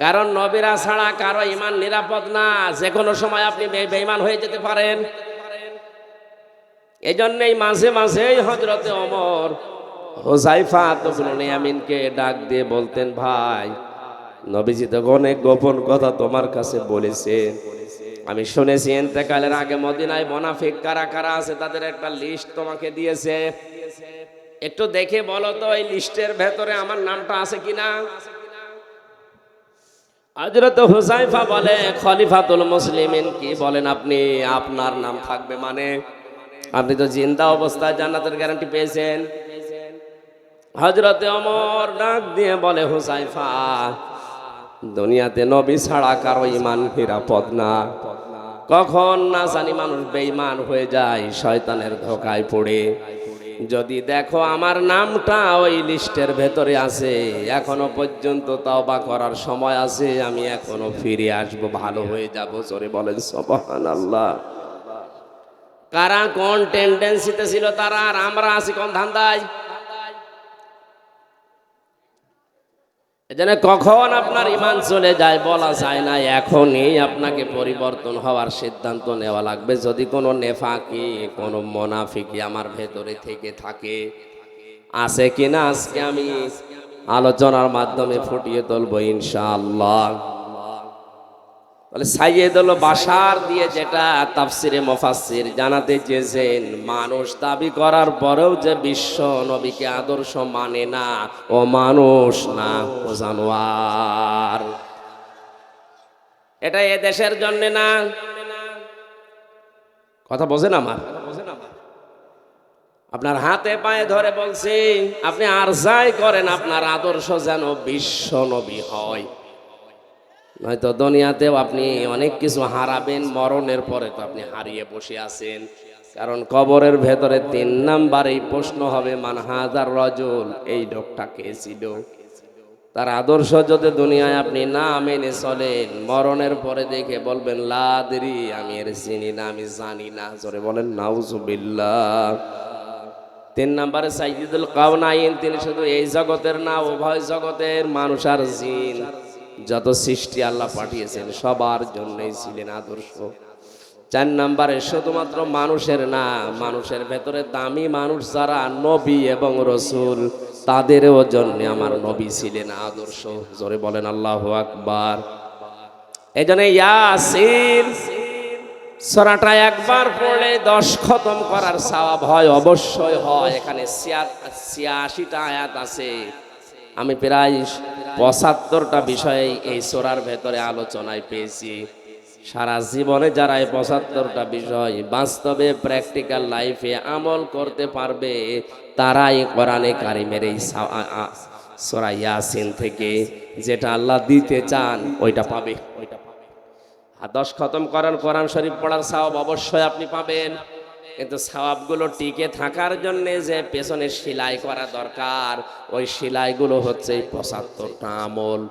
কারণ নবীরা ছাড়া কারো ঈমান নিরাপদ না, যে কোনো সময় আপনি বেঈমান হয়ে যেতে পারেন। এই জন্যই মাঝে মাঝেই হযরতে ওমর হুযায়ফা ইবনে ইয়ামিনকে ডাক দিয়ে বলতেন, ভাই নবীজি তো অনেক গোপন কথা তোমার কাছে বলেছেন, আমি শুনেছি ইন্তেকালের আগে মদিনায় মুনাফিক কারা কারা আছে তাদের একটা লিস্ট তোমাকে দিয়েছে, একটু দেখে বলো তো এই লিস্টের ভেতরে আমার নামটা আছে কিনা। হযরত হুযায়ফা বলে, খলিফাতুল মুসলিমিন কি বলেন আপনি, আপনার নাম থাকবে মানে? আপনি তো জিন্দা অবস্থায় জান্নাতের গ্যারান্টি পেয়েছেন। হযরতে ওমর ডাক দিয়ে বলে, হুযায়ফা দুনিয়াতে নবী ছাড়া কারো ঈমান নিরাপদ না, কখন না জানি মানুষ বেঈমান হয়ে যায় শয়তানের ধোকায় পড়ে। যদি দেখো আমার নামটা ওই লিস্টের ভেতরে আছে, এখনো পর্যন্ত তওবা করার সময় আছে, আমি এখনো ফিরে আসবো, ভালো হয়ে যাব। জোরে বলেন সুবহানাল্লাহ। কারা কোন টেন্ডেন্সিতে ছিল তারা, আর আমরা আছি কোন ধান্দায়। এজন্য কখন আপনার ঈমান চলে যায় বলা যায় না, এখনই আপনাকে পরিবর্তন হওয়ার সিদ্ধান্ত নেওয়া লাগবে। যদি কোনো নেফাকি কোনো মুনাফিকি আমার ভেতরে থেকে থাকে, আছে কিনা আজকে আমি আলোচনার মাধ্যমে ফুটিয়ে তুলবো ইনশাআল্লাহ। বলে সাইয়েদুল বাশার দিয়ে যেটা তাফসিরে মুফাসসির জানাতে চেয়েছেন, মানুষ দাবি করার পরেও যে বিশ্ব নবীকে আদর্শ মানে না, ও মানুষ না, ও জানোয়ার। এটা এ দেশের জন্য না, কথা বোঝেন আমার। আপনার হাতে পায়ে ধরে বলছি, আপনি আর যাই করেন আপনার আদর্শ যেন বিশ্ব নবী হয়, নয়তো দুনিয়াতেও আপনি অনেক কিছু হারাবেন, মরণের পরে তো আপনি হারিয়ে বসে আছেন। কারণ কবরের ভেতরে 3 নাম্বারেই প্রশ্ন হবে, মান হাযার রাজুল, এই লোকটা কে ছিল। তার আদর্শ যদি দুনিয়ায় আপনি না মেনে চলেন, মরণের পরে দেখে বলবেন লা আদরি, আমি এর চিনি না, আমি জানি না। জোরে বলেন নাউজুবিল্লাহ। 3 নাম্বারে সাইয়্যিদুল কাওনাইন, তিনি শুধু এই জগতের না, উভয় জগতের মানুষ আর জিন যত সৃষ্টি আল্লাহ পাঠিয়েছেন সবার জন্যই ছিলেন আদর্শ। 4 নাম্বারে শুধুমাত্র মানুষের না, মানুষের ভেতরে দামি মানুষ যারা নবী এবং রসুল, তাদেরও জন্য আমার নবী ছিলেন আদর্শ। জোরে বলেন আল্লাহু আকবার। এজন্য ইয়াসিন সূরাটা একবার পড়লে 10 খতম করার সওয়াব হয়, অবশ্যই হয়। এখানে 86টা আয়াত আছে। আমি প্রায় 75টা বিষয়ে এই সূরার ভেতরে আলোচনায় পেয়েছি। সারা জীবনে যারা এই 75টা বিষয় বাস্তবে প্র্যাকটিক্যাল লাইফে আমল করতে পারবে, তারাই কোরআনে কারিমের এই সূরা ইয়াসিন থেকে যেটা আল্লাহ দিতে চান ওইটা পাবে। আর 10 খতম করার কোরআন শরীফ পড়ার সওয়াব অবশ্যই আপনি পাবেন, কিন্তু সওয়াবগুলো টিকে থাকার জন্য যে পেছনে সেলাই করা দরকার, ওই সেলাইগুলো হচ্ছে 75টা আমল।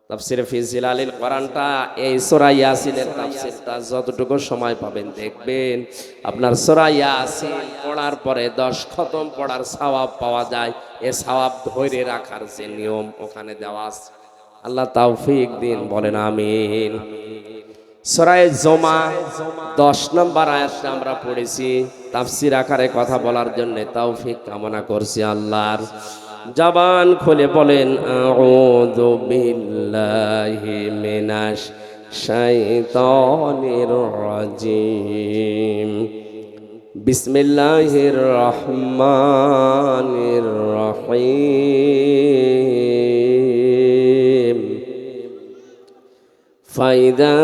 তাফসিরে ফি জিলালিল কোরআনটা, এই সূরা ইয়াসিনের তাফসিরটা যতটুকু সময় পাবেন দেখবেন আপনার সূরা ইয়াসিন পড়ার পরে 10 খতম পড়ার সওয়াব পাওয়া যায়। এই সওয়াব ধরে রাখার যে নিয়ম ওখানে দেওয়া আছে। আল্লাহ তৌফিক দিন, বলেন আমিন। সূরা জুমা 10 নম্বর আয়াতটা আমরা পড়েছি, তাফসীর আকারে কথা বলার জন্য তৌফিক কামনা করছি আল্লাহর। জবান খুলে বলেন আউযু বিল্লাহি মিনাশ শাইতানির রাজিম, বিসমিল্লাহির রহমানির রহিম। ফাইদা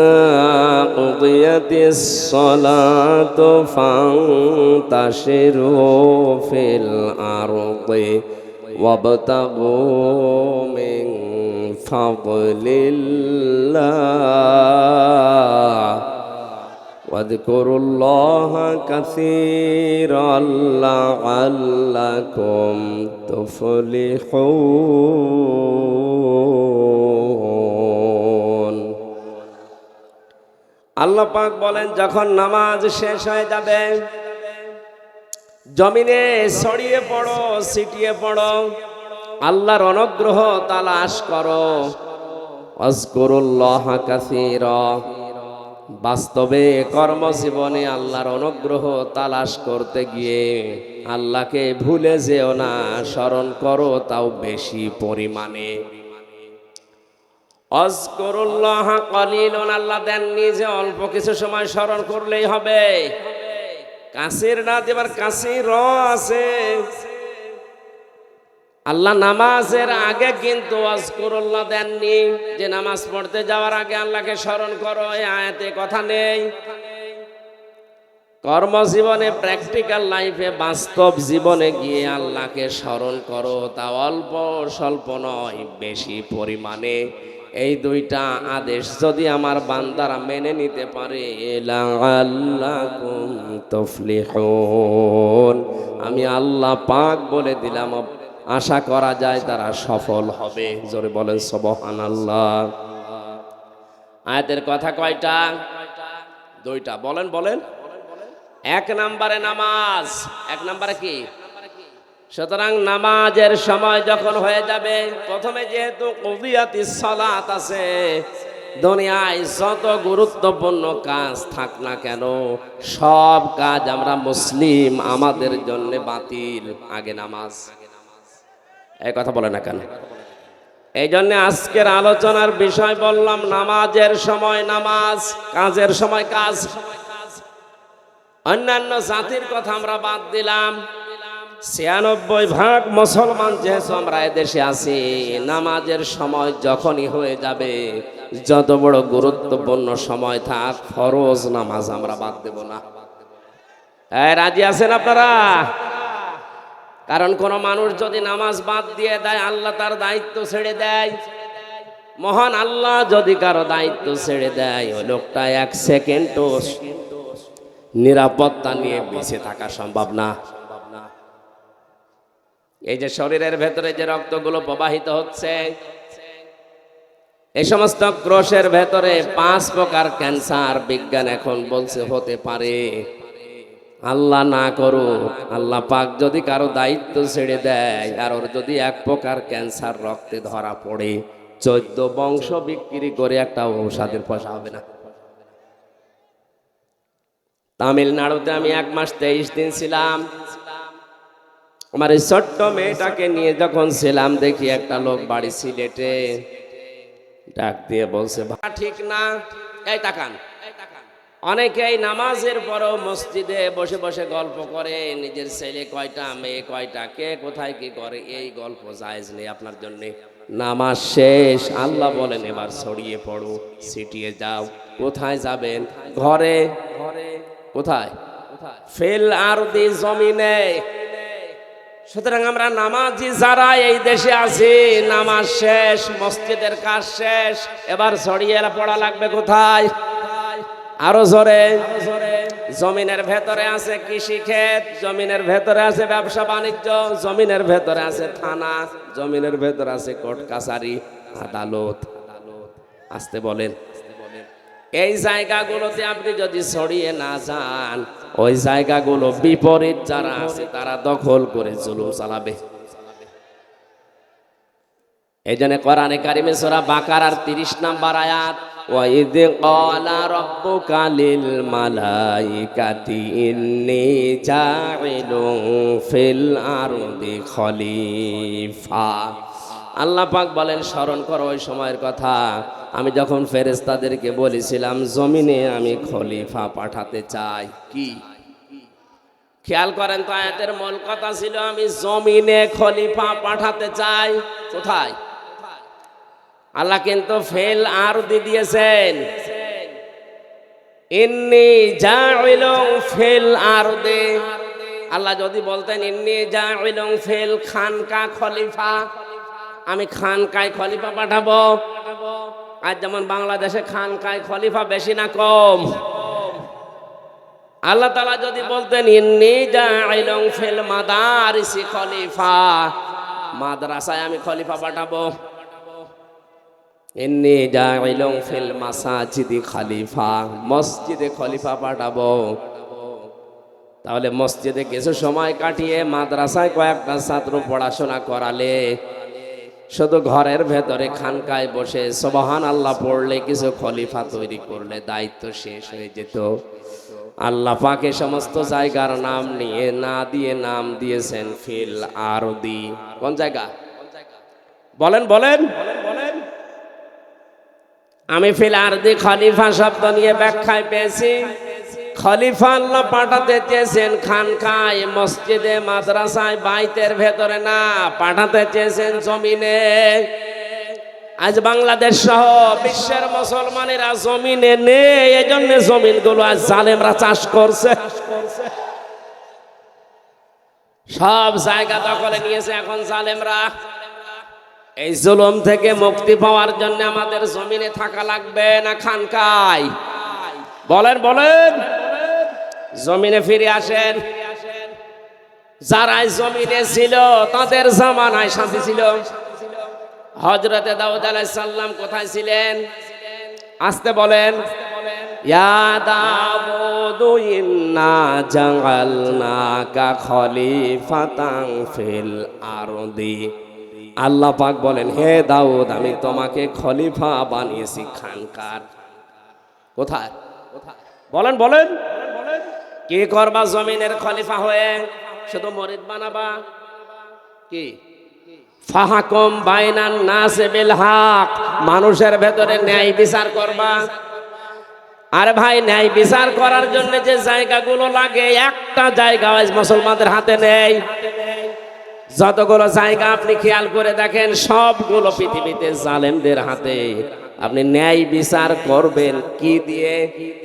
কুদিয়াতিস সালাতু ফান্তাশিরু ফিল আরদি ওয়াবতাগু মিন ফাদলিল্লাহ ওয়াযকুরুল্লাহা কাসীরান লাআল্লাকুম তুফলিহুন। আল্লাহ পাক বলেন, যখন নামাজ শেষ হয়ে যাবে, জমিনে ছড়িয়ে পড়ো, ছিটিয়ে পড়ো, আল্লাহর অনুগ্রহ তালাশ করো। আযকুরুল্লাহ কাসীরা, বাস্তবে কর্মজীবনে আল্লাহর অনুগ্রহ তালাশ করতে গিয়ে আল্লাহকে ভুলে যেও না, স্মরণ করো তাও বেশি পরিমাণে। আযকুরুল্লাহ কালিলুন, আল্লাহ দেননি যে অল্প কিছু সময় স্মরণ করলেই হবে। কাসির না, এবার কাসির আছে। আল্লাহ নামাজের আগে কিন্তু আযকুরুল্লাহ দেননি যে নামাজ পড়তে যাওয়ার আগে আল্লাহকে স্মরণ করো, এই আয়াতে কথা নেই। কর্মজীবনে, প্র্যাকটিক্যাল লাইফে, বাস্তব জীবনে গিয়ে আল্লাহকে স্মরণ করো, তা অল্প স্বল্প নয়, বেশি পরিমাণে। এই দুইটা আদেশ যদি আমার বান্দারা মেনে নিতে পারে, লাআল্লাকুম তুফলিহুন, আমি আল্লাহ পাক বলে দিলাম, আশা করা যায় তারা সফল হবে। জোরে বলেন সুবহানাল্লাহ। আয়াতের কথা কয়টা? দুইটা। বলেন বলেন। এক নম্বরে নামাজ। এক নম্বরে কি? সুতরাং নামাজের সময় যখন হয়ে যাবে, প্রথমে যেহেতু কুদিয়াতিস সালাত আছে, দুনিয়ায় যত গুরুত্বপূর্ণ কাজ থাক না কেন, সব কাজ আমরা মুসলিম, আমাদের জন্য বাতিল। আগে নামাজ। এই কথা বলে না কেন? এই জন্য আজকের আলোচনার বিষয় বললাম নামাজের সময় নামাজ, কাজের সময় কাজ। অন্যান্য জাতির কথা আমরা বাদ দিলাম। ৯৬% মুসলমান যেহেতু আমরা এদেশে আছি, নামাজের সময় যখনই হয়ে যাবে, যত বড় গুরুত্বপূর্ণ সময় থাক, ফরজ নামাজ আমরা বাদ দেব না। রাজি আছেন আপনারা? কারণ কোন মানুষ যদি নামাজ বাদ দিয়ে দেয়, আল্লাহ তার দায়িত্ব ছেড়ে দেয়। মহান আল্লাহ যদি কারো দায়িত্ব ছেড়ে দেয়, ওই লোকটা 1 সেকেন্ডও নিরাপত্তা নিয়ে বেঁচে থাকা সম্ভব না। এই যে শরীরের ভেতরে যে রক্তগুলো প্রবাহিত হচ্ছে, এই সমস্ত কোষের ভেতরে 5 প্রকার ক্যান্সার বিজ্ঞান এখন বলছে হতে পারে। আল্লাহ না করুক, আল্লাহ পাক যদি কারো দায়িত্ব ছেড়ে দেয়, আর ওর যদি 1 প্রকার ক্যান্সার রক্তে ধরা পড়ে, 14 বংশ বিক্রি করে একটা ঔষধের পয়সা হবে না। তামিলনাড়ুতে আমি 1 মাস 23 দিন ছিলাম। আমার এই ছোট্ট মেয়েটাকে নিয়ে যখন ছিলাম, দেখি একটা লোক বাড়ি সিলেটে ডাক দিয়ে বলছে, ঠিক না, এই তাকান। অনেকেই নামাজের পরও মসজিদে বসে বসে গল্প করে, নিজের ছেলে কয়টা, মেয়ে কয়টা, কে কোথায় কি করে, এই গল্প জায়েজ নেই আপনার জন্য। নামাজ শেষ, আল্লাহ বলেন এবার ছড়িয়ে পড়ো, ছিটিয়ে যাও। কোথায় যাবেন? ঘরে। কোথায়? ফিল আরদি, জমিনে। সুতরাং আমরা নামাজি যারা এই দেশে আছি, নামাজ শেষ, মসজিদের কাজ শেষ, এবার ছড়িয়ে পড়া লাগবে কোথায়? আরো জোরে। জমিনের ভেতরে আছে কৃষি ক্ষেত, জমিনের ভেতরে আছে ব্যবসা বাণিজ্য, জমিনের ভেতরে আছে থানা, জমিনের ভেতরে আছে কোর্ট কাছারি, আদালত। আসতে বলেন। এই জায়গাগুলোতে আপনি যদি ছড়িয়ে না যান, ওই জায়গাগুলো বিপরীত যারা আছে তারা দখল করে জুলুম চালাবে। এই জন্য কোরআনে কারিমে সূরা বাকারার 30 নম্বর আয়াত, ওয়াইদ ক্বালা রাব্বুকা লিল মালাইকাতি ইন্নী জাইলুন ফিল আরদি খলিফা। আল্লাহ পাক বলেন, স্মরণ করো ওই সময়ের কথা, আমি যখন ফেরেশতাদেরকে বলেছিলাম জমিনে আমি খলিফা পাঠাতে চাই। কি খেয়াল করেন তো, আয়াতের মূল কথা ছিল আমি জমিনে খলিফা পাঠাতে চাই। কোথায়? আল্লাহ কিন্তু ফেল আরদি দিয়েছেন, ইন্নী জাইলুন ফিল আরদি। আল্লাহ যদি বলতেন ইন্নী জাইলুন ফিল খানকা খলিফা, আমি খানকায় খলিফা পাঠাবো। আজ যেমন বাংলাদেশে খানকায় খলিফা বেশি না কম? আল্লাহ তাআলা যদি বলতেন ইন্নী জাইলুন ফিল মাদারিসি খলিফা, মাদ্রাসায় আমি খলিফা পাঠাবো। ইন্নী জাইলুন ফিল মাসাজিদি খলিফা, মসজিদে খলিফা পাঠাবো। তাহলে মসজিদে কিছু সময় কাটিয়ে মাদ্রাসায় কয়েকটা ছাত্র পড়াশোনা করালে শুধু ঘরের ভেতরে খানকায় বসে সুবহানাল্লাহ পড়লে কিছু খলিফা তৈরি করলে দায়িত্ব শেষ হয়ে যেত। আল্লাহ পাক এই সমস্ত জায়গার নাম নিয়ে না দিয়ে নাম দিয়েছেন ফিল আরদি। কোন জায়গা বলেন বলেন? আমি ফিল আরদি খলিফা শব্দ নিয়ে ব্যাখ্যায় পেয়েছি, খলিফা আল্লাহ পাঠাতে চেয়েছেন খানকায়, মসজিদে, মাদ্রাসায়, বাইতের ভেতরে না, পাঠাতে চেয়েছেন জমিনে। আজ বাংলাদেশ সহ বিশ্বের মুসলমানেরা জমিনে নেই, এজন্য জমিনগুলো আজ জালেমরা চাষ করছে, সব জায়গা দখলে নিয়েছে এখন জালেমরা। এই জুলুম থেকে মুক্তি পাওয়ার জন্য আমাদের জমিনে থাকা লাগবে না খানকায়? বলেন বলেন? জমিনে ফিরে আসেন। যারাই জমিনে ছিল তাদের জামানায় শান্তি ছিল। হযরতে দাউদ আলাইহিস সালাম কোথায় ছিলেন? আসতে বলেন। ইয়া দাউদু ইন্না জাআলনাকা খলিফাতান ফিল আরদি। আল্লাহ পাক বলেন, হে দাউদ, আমি তোমাকে খলিফা বানিয়েছি খানকার। কোথায়? বলেন বলেন? কি করবা জমিনের খলিফা হয়ে? শুধু মরিদ বানাবা? কি ফাহাকুম বাইনান নাস বিল হক, মানুষের ভেতরে ন্যায় বিচার করবা। আরে ভাই, ন্যায় বিচার করার জন্য যে জায়গাগুলো লাগে, একটা জায়গা আজ মুসলমানদের হাতে নেই। যতগুলো জায়গা আপনি খেয়াল করে দেখেন, সবগুলো পৃথিবীতে জালেমদের হাতে। আপনি ন্যায় বিচার করবেন কি দিয়ে,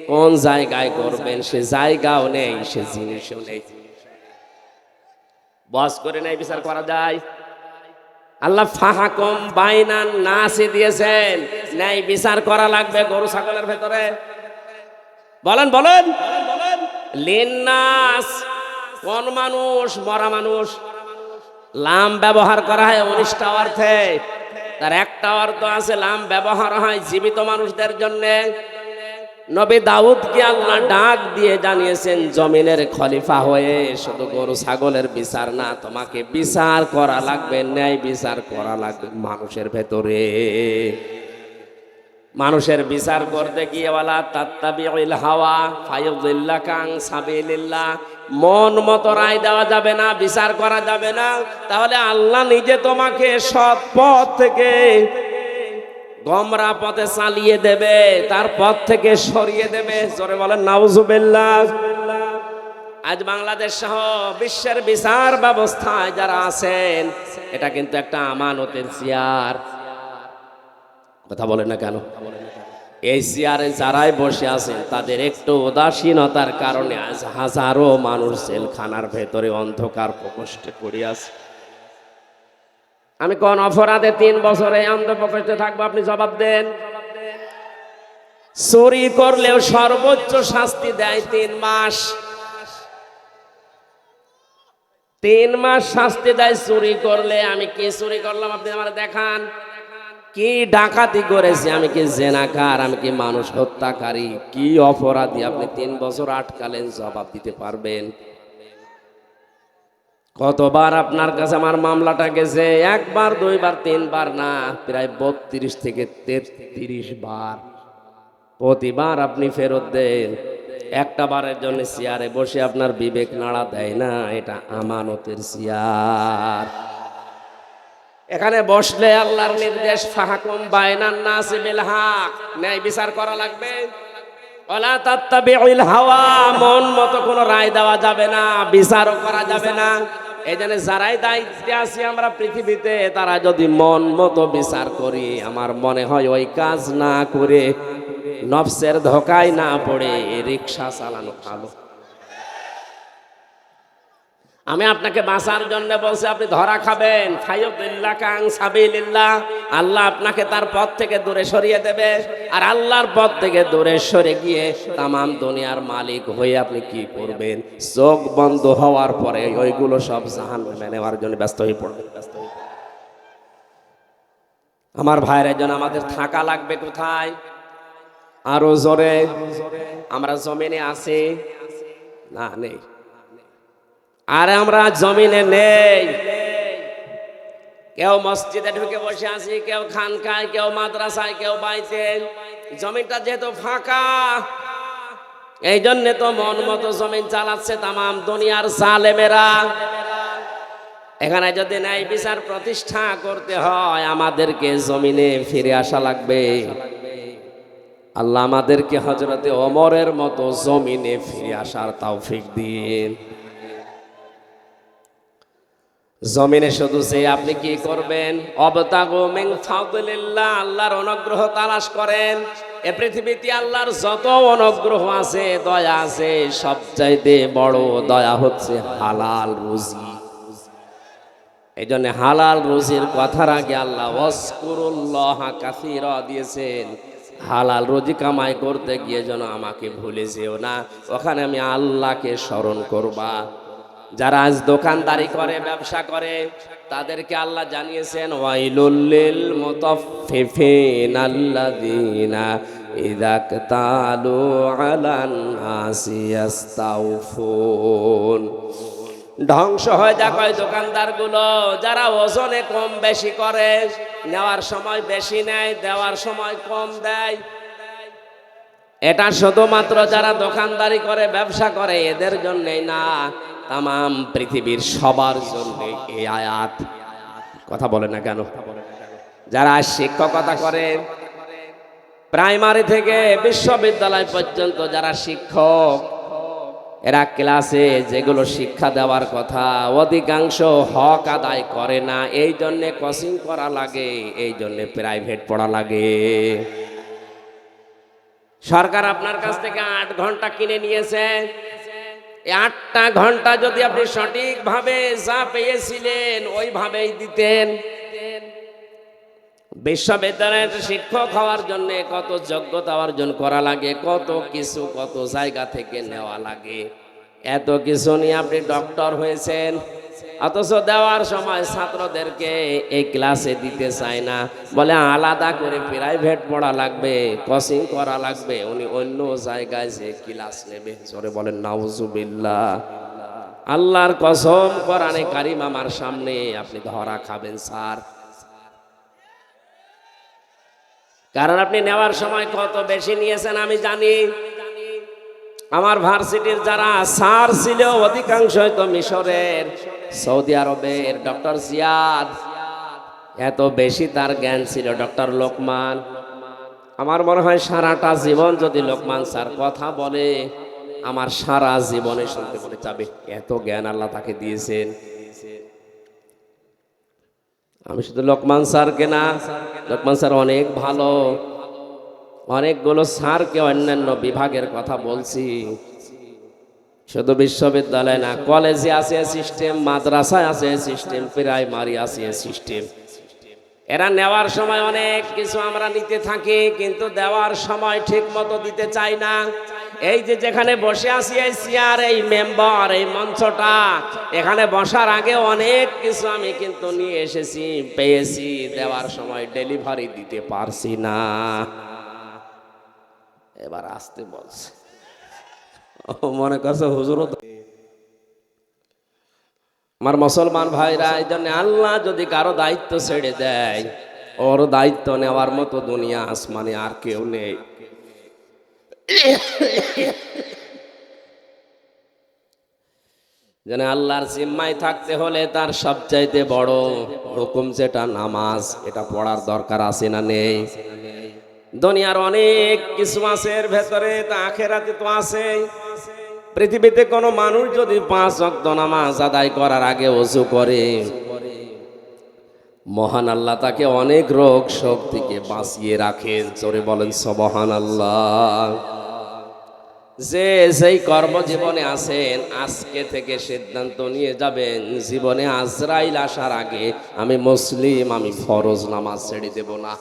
কোন জায়গায় করবেন, সে জায়গাও নেই, সে জিনিসও নেই। বস করে ন্যায় বিচার করা যায়? আল্লাহ ফাহাকুম বাইনান নাসি দিয়েছেন, ন্যায় বিচার করা লাগবে গরু ছাগলের ভেতরে। বলেন বলেন? লিন্নাস, কোন মানুষ? মরা মানুষ। লাম ব্যবহার করা হয় 19টা অর্থে, তার একটা অর্থ আছে লাম ব্যবহার হয় জীবিত মানুষদের জন্য। নবী দাউদকে আল্লাহ ডাক দিয়ে জানিয়েছেন, জমিনের খলিফা হয়ে শুধু গরু ছাগলের বিচার না, তোমাকে বিচার করা লাগবে, ন্যায় বিচার করা লাগবে মানুষের ভেতরে। মানুষের বিচার করতে গিয়ে ওয়ালা তাত্তাবিউল হাওয়া ফায়ুযিল্লাকা আন সাবিলিল্লাহ, মন মতো রায় দেওয়া যাবে না, বিচার করা যাবে না। তাহলে আল্লাহ নিজে তোমাকে সৎ পথ থেকে গমরা পথে চালিয়ে দেবে, তার পথ থেকে সরিয়ে দেবে। জোরে বলেন নাউজুবিল্লাহ। আজ বাংলাদেশ সহ বিশ্বের বিচার ব্যবস্থায় যারা আছেন, এটা কিন্তু একটা আমানতের চেয়ার। কথা বলেন না কেন? এই চেয়ারে যারাই বসে আছেন, তাদের একটু উদাসীনতার কারণে আজ হাজারো মানুষ জেলখানার ভেতরে অন্ধকার প্রকোষ্ঠে পড়ে আছে। আমি কোন অপরাধে 3 বছরে অন্ধপ্রকোষ্ঠে থাকবো? আপনি জবাব দেন। চুরি করলেও সর্বোচ্চ শাস্তি দেয় 3 মাস। 3 মাস শাস্তি দেয় চুরি করলে। আমি কি চুরি করলাম আপনি আমার দেখান। কি ডাকাতি করেছি, আমি কি জেনাকার, আমি কি মানুষ হত্যাকারী, কি অপরাধী, আপনি 3 বছর আটকালেন, জবাব দিতে পারবেন? কতবার আপনার কাছে আমার মামলাটা গেছে? 1 বার 2 বার 3 বার না, প্রায় 32 থেকে 33 বার। প্রতিবার আপনি ফেরত দেন। একটা বারের জন্য চেয়ারে বসে আপনার বিবেক নাড়া দেয় না? এটা আমানতের চেয়ার। এখানে বসলে আল্লাহর নির্দেশ, ফাহাকুম বাইনান নাসি বিল হক, ন্যায় বিচার করা লাগবে। ওয়ালা তাত্তাবিউল হাওয়া, মন মতো কোনো রায় দেওয়া যাবে না, বিচারও করা যাবে না। এই জন্য যারাই দায়িত্বে আছি আমরা পৃথিবীতে, তারা যদি মন মতো বিচার করি, আমার মনে হয় ওই কাজ না করে, নফসের ধোকায় না পড়ে রিকশা চালানো ভালো। আমি আপনাকে বাঁচার জন্য বলছি, আপনি ধরা খাবেন। ফায়ুযিল্লাকা আন সাবিলিল্লাহ, আল্লাহ আপনাকে তার পথ থেকে দূরে সরিয়ে দেবে। আর আল্লাহর পথ থেকে দূরে সরে গিয়ে তামাম দুনিয়ার মালিক হয়ে আপনি কি করবেন? চোখ বন্ধ হওয়ার পরে ওইগুলো সব জাহান্নামে নেওয়ার জন্য ব্যস্ত হয়ে পড়বেন। আমার ভাইয়ের জন্য আমাদের থাকা লাগবে কোথায়? আরো জোরে। আমরা জমিনে আছি না? নেই। আরে আমরা জমিনে নেই। কেউ মসজিদে ঢুকে বসে আছি, কেউ খানকায়, কেউ মাদ্রাসায়, কেউ বাইতে। জমিটা যেহেতু ফাঁকা, এই জন্য তো মন মতো জমিন চালাচ্ছে তামাম দুনিয়ার জালেমেরা। এখানে যদি ন্যায় বিচার প্রতিষ্ঠা করতে হয়, আমাদেরকে জমিনে ফিরে আসা লাগবে। আল্লাহ আমাদেরকে হযরতে ওমরের মতো জমিনে ফিরে আসার তৌফিক দিন। জমিনে শুধু যে আপনি কি করবেন, অবতাগু মিন ফাদলিল্লাহ, আল্লাহর অনুগ্রহ তালাশ করেন। এ পৃথিবীতে আল্লাহর যত অনুগ্রহ আছে, দয়া আছে, সবচাইতে বড় দয়া হচ্ছে হালাল রুজি। এই জন্য হালাল রুজির কথার আগে আল্লাহ ওয়াজকুরুল্লাহ কাসীরা দিয়েছেন। হালাল রুজি কামাই করতে গিয়ে যেন আমাকে ভুলে যেও না, ওখানে আমি আল্লাহকে স্মরণ করবা। যারা আজ দোকানদারি করে, ব্যবসা করে, তাদেরকে আল্লাহ জানিয়েছেন ওয়াইলুল লিল মুতাফফিফিন আল্লাযীনা ইযা ক্তালু আলান নাসি ইস্তাউফুন। ধ্বংস হয়ে যাক ওই দোকানদারগুলো যারা ওজনে কম বেশি করে, নেওয়ার সময় বেশি নেয়, দেওয়ার সময় কম দেয়। এটা শুধুমাত্র যারা দোকানদারি করে, ব্যবসা করে, এদের জন্যই না, তামাম পৃথিবীর সবার জন্য এই আয়াত। কথা বলে না কেন? যারা শিক্ষকতা করে, প্রাইমারি থেকে বিশ্ববিদ্যালয় পর্যন্ত যারা শিক্ষক, এরা ক্লাসে যেগুলো শিক্ষা দেওয়ার কথা অধিকাংশ হক আদায় করে না। এই জন্যে কোচিং করা লাগে, এই জন্যে প্রাইভেট পড়া লাগে। সরকার আপনার কাছ থেকে 8 ঘন্টা কিনে নিয়েছে। এই 8টা ঘন্টা যদি আপনি সঠিকভাবে যা পেয়েছিলেন ওইভাবেই দিতেন। বিশ্ববিদ্যালয়ের শিক্ষক হওয়ার জন্য কত যোগ্যতা অর্জন করা লাগে, কত কিছু, কত জায়গা থেকে নেওয়া লাগে। এত কিছু নিয়ে আপনি ডক্টর হয়েছেন, অথচ দেওয়ার সময় ছাত্রদেরকে এই ক্লাসে দিতে চায় না, বলে আলাদা করে প্রাইভেট পড়া লাগবে, কোচিং করা লাগবে, উনি অন্য জায়গায় যে ক্লাস নেবে। জোরে বলেন নাউজুবিল্লাহ। আল্লাহর কসম, কোরআনে কারিম আমার সামনে, আপনি ধরা খাবেন স্যার। কারণ আপনি নেওয়ার সময় কত বেশি নিয়েছেন আমি জানি। আমার ভার্সিটির যারা স্যার ছিল অধিকাংশ তো মিশরের, সৌদি আরবের। ডক্টর জিয়াদ, এত বেশি তার জ্ঞান ছিল। ডক্টর লোকমান, আমার মনে হয় সারাটা জীবন যদি লোকমান স্যার কথা বলে, আমার সারা জীবনে শুনতে বলে যাবে, এত জ্ঞান আল্লাহ তাকে দিয়েছেন। আমি শুধু লোকমান স্যারকে না, লোকমান স্যার অনেক ভালো, অনেকগুলো স্যারকে অন্যান্য বিভাগের কথা বলছি। শুধু বিশ্ববিদ্যালয় না, কলেজে আছে সিস্টেম, মাদ্রাসায় আছে সিস্টেম, প্রাইমারি আছে সিস্টেম। এরা নেওয়ার সময় অনেক কিছু আমরা নিতে থাকি, কিন্তু দেওয়ার সময় ঠিক মতো দিতে চাই না। এই যে যেখানে বসে আছি, এই চেয়ার, এই মেম্বার, এই মঞ্চটা, এখানে বসার আগে অনেক কিছু আমি কিন্তু নিয়ে এসেছি, পেয়েছি, দেওয়ার সময় ডেলিভারি দিতে পারছি না। এবার আসতে বলছে, মনে করছে হুজুর। আমার মুসলমান ভাইরা, এই জন্য আল্লাহ যদি কারো দায়িত্ব ছেড়ে দেয়, ওর দায়িত্ব নেওয়ার মতো দুনিয়া আসমানে আর কেউ নেই। যেন আল্লাহর জিম্মায় থাকতে হলে তার সবচাইতে বড় হুকুম যেটা নামাজ, এটা পড়ার দরকার আছে না নেই? দুনিয়ার অনেক কিছু আছে এর ভেতরে, তা আখেরাতে তো আছে। পৃথিবীতে কোনো মানুষ যদি 5 ওয়াক্ত নামাজ আদায় করার আগে ওযু করে, মহান আল্লাহ তাকে অনেক রোগ শোক থেকে বাঁচিয়ে রাখেন। জোরে বলেন সুবহানাল্লাহ। যে যেই কর্মজীবনে আছেন, আজকে থেকে সিদ্ধান্ত নিয়ে যাবেন, জীবনে আজরাইল আসার আগে আমি মুসলিম, আমি ফরজ নামাজ ছেড়ে দেব না।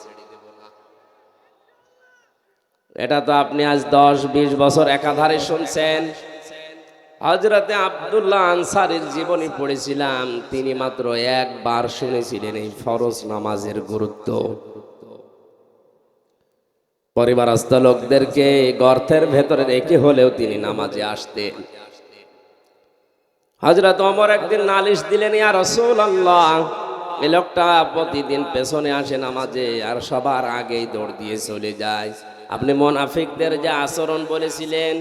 এটা তো আপনি আজ 10-20 বছর একাধারে শুনছেন। হযরতে আব্দুল্লাহ আনসারীর জীবনী পড়েছিলাম, তিনি মাত্র একবার শুনেছিলেন এই ফরজ নামাজের গুরুত্ব। পরিবারস্থ লোকদেরকে গর্তের ভেতরে রেখে হলেও তিনি নামাজে আসতেন। হযরত ওমর একদিন নালিশ দিলেন, ইয়া রাসূলুল্লাহ, এই লোকটা প্রতিদিন পেছনে আসে নামাজে আর সবার আগেই দৌড় দিয়ে চলে যায়। আপনি মুনাফিকদের যে আচরণ বলেছিলেন,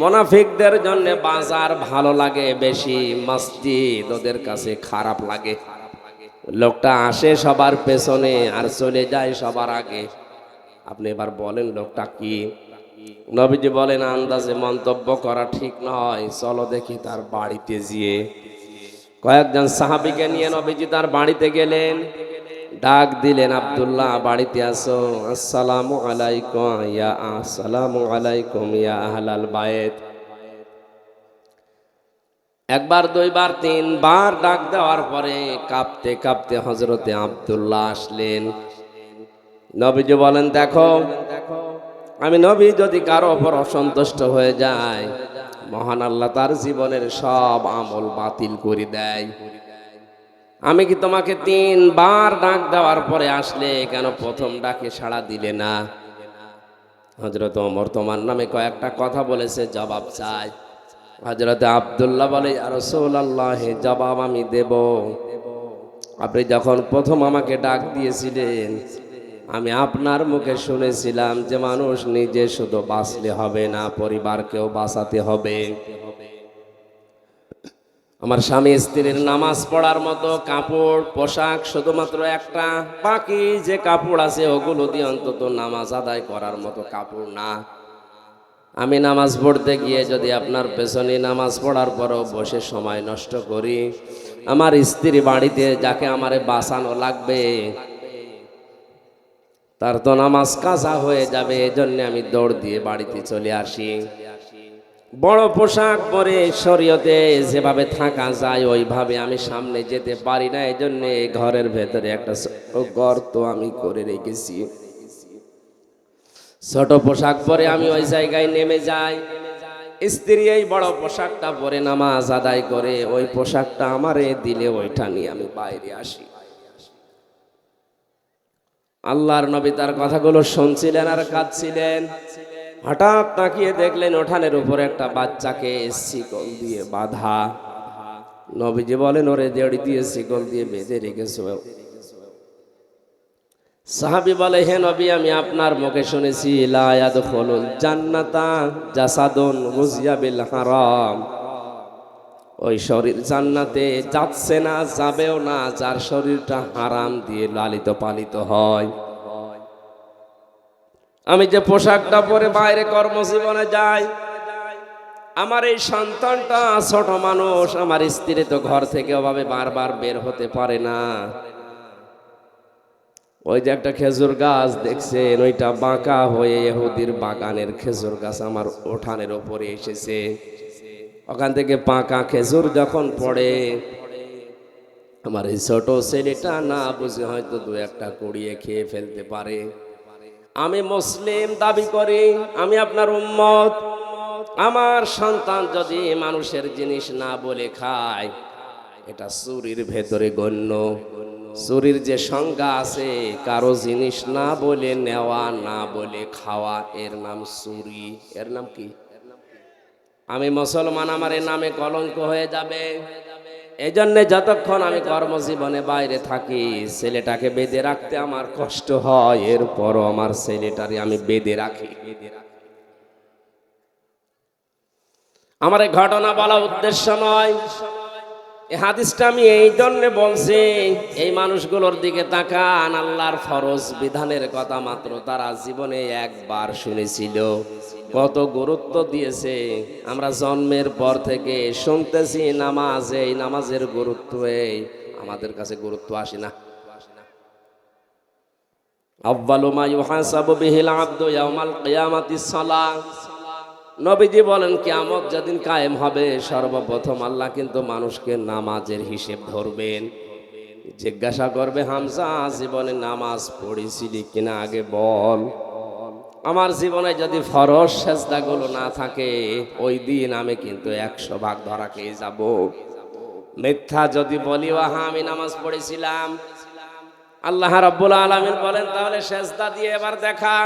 মুনাফিকদের জন্য বাজার ভালো লাগে বেশি, মসজিদ ওদের কাছে খারাপ লাগে। লোকটা আসে সবার পেছনে আর চলে যায় সবার আগে। আপনি এবার বলেন লোকটা কি? নবীজি বলেন, আন্দাজে মন্তব্য করা ঠিক নয়, চলো দেখি তার বাড়িতে গিয়ে। কয়েকজন সাহাবীকে নিয়ে নবীজি তার বাড়িতে গেলেন। ডাক দিলেন, আব্দুল্লাহ বাড়িতে আসো। আসসালামু আলাইকুম ইয়া আসসালামু আলাইকুম ইয়া আহলাল বাইত। একবার, দুইবার, তিনবার ডাক দেওয়ার পরে কাঁপতে কাঁপতে হযরতে আব্দুল্লাহ আসলেন। নবীজি বলেন, দেখো আমি নবী যদি কারো ওপর অসন্তুষ্ট হয়ে যায়, মহান আল্লাহ তার জীবনের সব আমল বাতিল করে দেয়। আমি কি তোমাকে তিনবার ডাক দেওয়ার পরে আসলে কেন প্রথম ডাকে সাড়া দিলে না? হযরত ওমর তোমার নামে কয়েকটা কথা বলেছে, জবাব চাই। হযরতে আব্দুল্লাহ বলে, ইয়া রাসূলুল্লাহ, জবাব আমি দেব। আপনি যখন প্রথম আমাকে ডাক দিয়েছিলেন, আমি আপনার মুখে শুনেছিলাম যে মানুষ নিজে শুধু বাঁচলে হবে না, পরিবারকেও বাঁচাতে হবে। আমার স্বামী স্ত্রীর নামাজ পড়ার মতো কাপড় পোশাক শুধুমাত্র একটা, বাকি যে কাপড় আছে ওগুলো দিয়ে অন্তত নামাজ আদায় করার মতো কাপড় না। আমি নামাজ পড়তে গিয়ে যদি আপনার পেছনে নামাজ পড়ার পরও বসে সময় নষ্ট করি, আমার স্ত্রী বাড়িতে যাকে আমারে বাঁচানো লাগবে তার তো নামাজ কাজা হয়ে যাবে। এজন্য আমি দৌড় দিয়ে বাড়িতে চলে আসি। বড় পোশাক পরে শরীয়তে যেভাবে থাকা যায় ওইভাবে আমি সামনে যেতে পারি না, এজন্য ঘরের ভেতরে একটা গর্ত আমি করে রেখেছি। ছোট পোশাক পরে আমি ওই জায়গায় নেমে যাই। স্ত্রী এই বড় পোশাকটা পরে নামাজ আদায় করে, ওই পোশাকটা আমারে দিলে ওইটা নিয়ে আমি বাইরে আসি। আল্লাহর নবী তার কথাগুলো শুনছিলেন আর কাঁদছিলেন। হঠাৎ তাকিয়ে দেখলেন উঠানের উপরে একটা বাচ্চাকে শিকল দিয়ে বাঁধা। নবীজি বলেন, ওরে দেড়ি দিয়ে শিকল দিয়ে বেঁধে রেখেছো। সাহাবী বলে, হে নবী, আমি আপনার মুখে শুনেছি লা ইয়াদখুলুল জান্নাতা জাসাদুন গুযিয়া বিল হারাম। ওই শরীর জান্নাতে যাচ্ছে না, যাবেও না যার শরীরটা হারাম দিয়ে লালিত পালিত হয়। আমি যে পোশাকটা পরে বাইরে কর্মজীবনে যাই, আমার এই সন্তানটা ছোট মানুষ, আমার স্ত্রী তো ঘর থেকে ওভাবে বারবার বের হতে পারে না। ওই যে একটা খেজুর গাছ দেখছেন, ওইটা বাঁকা হয়ে ইহুদির বাগানের খেজুর গাছ আমার উঠানের ওপরে এসেছে। ওখান থেকে পাকা খেজুর যখন পড়ে, আমার এই ছোট ছেলেটা না বুঝে হয়তো দু একটা কুড়িয়ে খেয়ে ফেলতে পারে। আমি মুসলিম দাবি করি, আমি আপনার উম্মত। আমার সন্তান যদি মানুষের জিনিস না বলে খায়, এটা চুরির ভেতরে গণ্য। চুরির যে সংজ্ঞা আছে, কারো জিনিস না বলে নেওয়া, না বলে খাওয়া, এর নাম চুরি। এর নাম কি? আমি মুসলমান, আমার এ নামে কলঙ্ক হয়ে যাবে। এই জন্যে যতক্ষণ আমি কর্মজীবনে বাইরে থাকি, ছেলেটাকে বেঁধে রাখতে আমার কষ্ট হয়, এরপরও আমার ছেলেটারে আমি বেঁধে রাখি। আমার এই ঘটনা বলা উদ্দেশ্য নয়, এই হাদিসটা আমি এই জন্য বলছি, এই মানুষগুলোর দিকে তাকান। আল্লাহর ফরজ বিধানের কথা মাত্র তারা জীবনে একবার শুনেছিল, কত গুরুত্ব দিয়েছে। আমরা জন্মের পর থেকে শুনতেছি নামাজ, এই নামাজের গুরুত্ব, এই আমাদের কাছে গুরুত্ব আসে না। আউয়ালু মা ইউহাসাবু বিহিল আবদু ইয়াউমাল কিয়ামাতিস সালাহ। নবীজি বলেন, কিয়ামত যেদিন কায়েম হবে, সর্বপ্রথম আল্লাহ কিন্তু মানুষকে নামাজের হিসেব ধরবেন। জিজ্ঞাসা করবে, হামজা জীবনে নামাজ পড়েছিলি কিনা আগে বল। আমার জীবনে যদি ফরজ সেজদাগুলো না থাকে, ওই দিন আমি কিন্তু 100 ভাগ ধরা খেয়ে যাব। মিথ্যা যদি বলি হ্যাঁ আমি নামাজ পড়েছিলাম, আল্লাহ রাব্বুল আলামিন বলেন, তাহলে সেজদা দিয়ে এবার দেখা।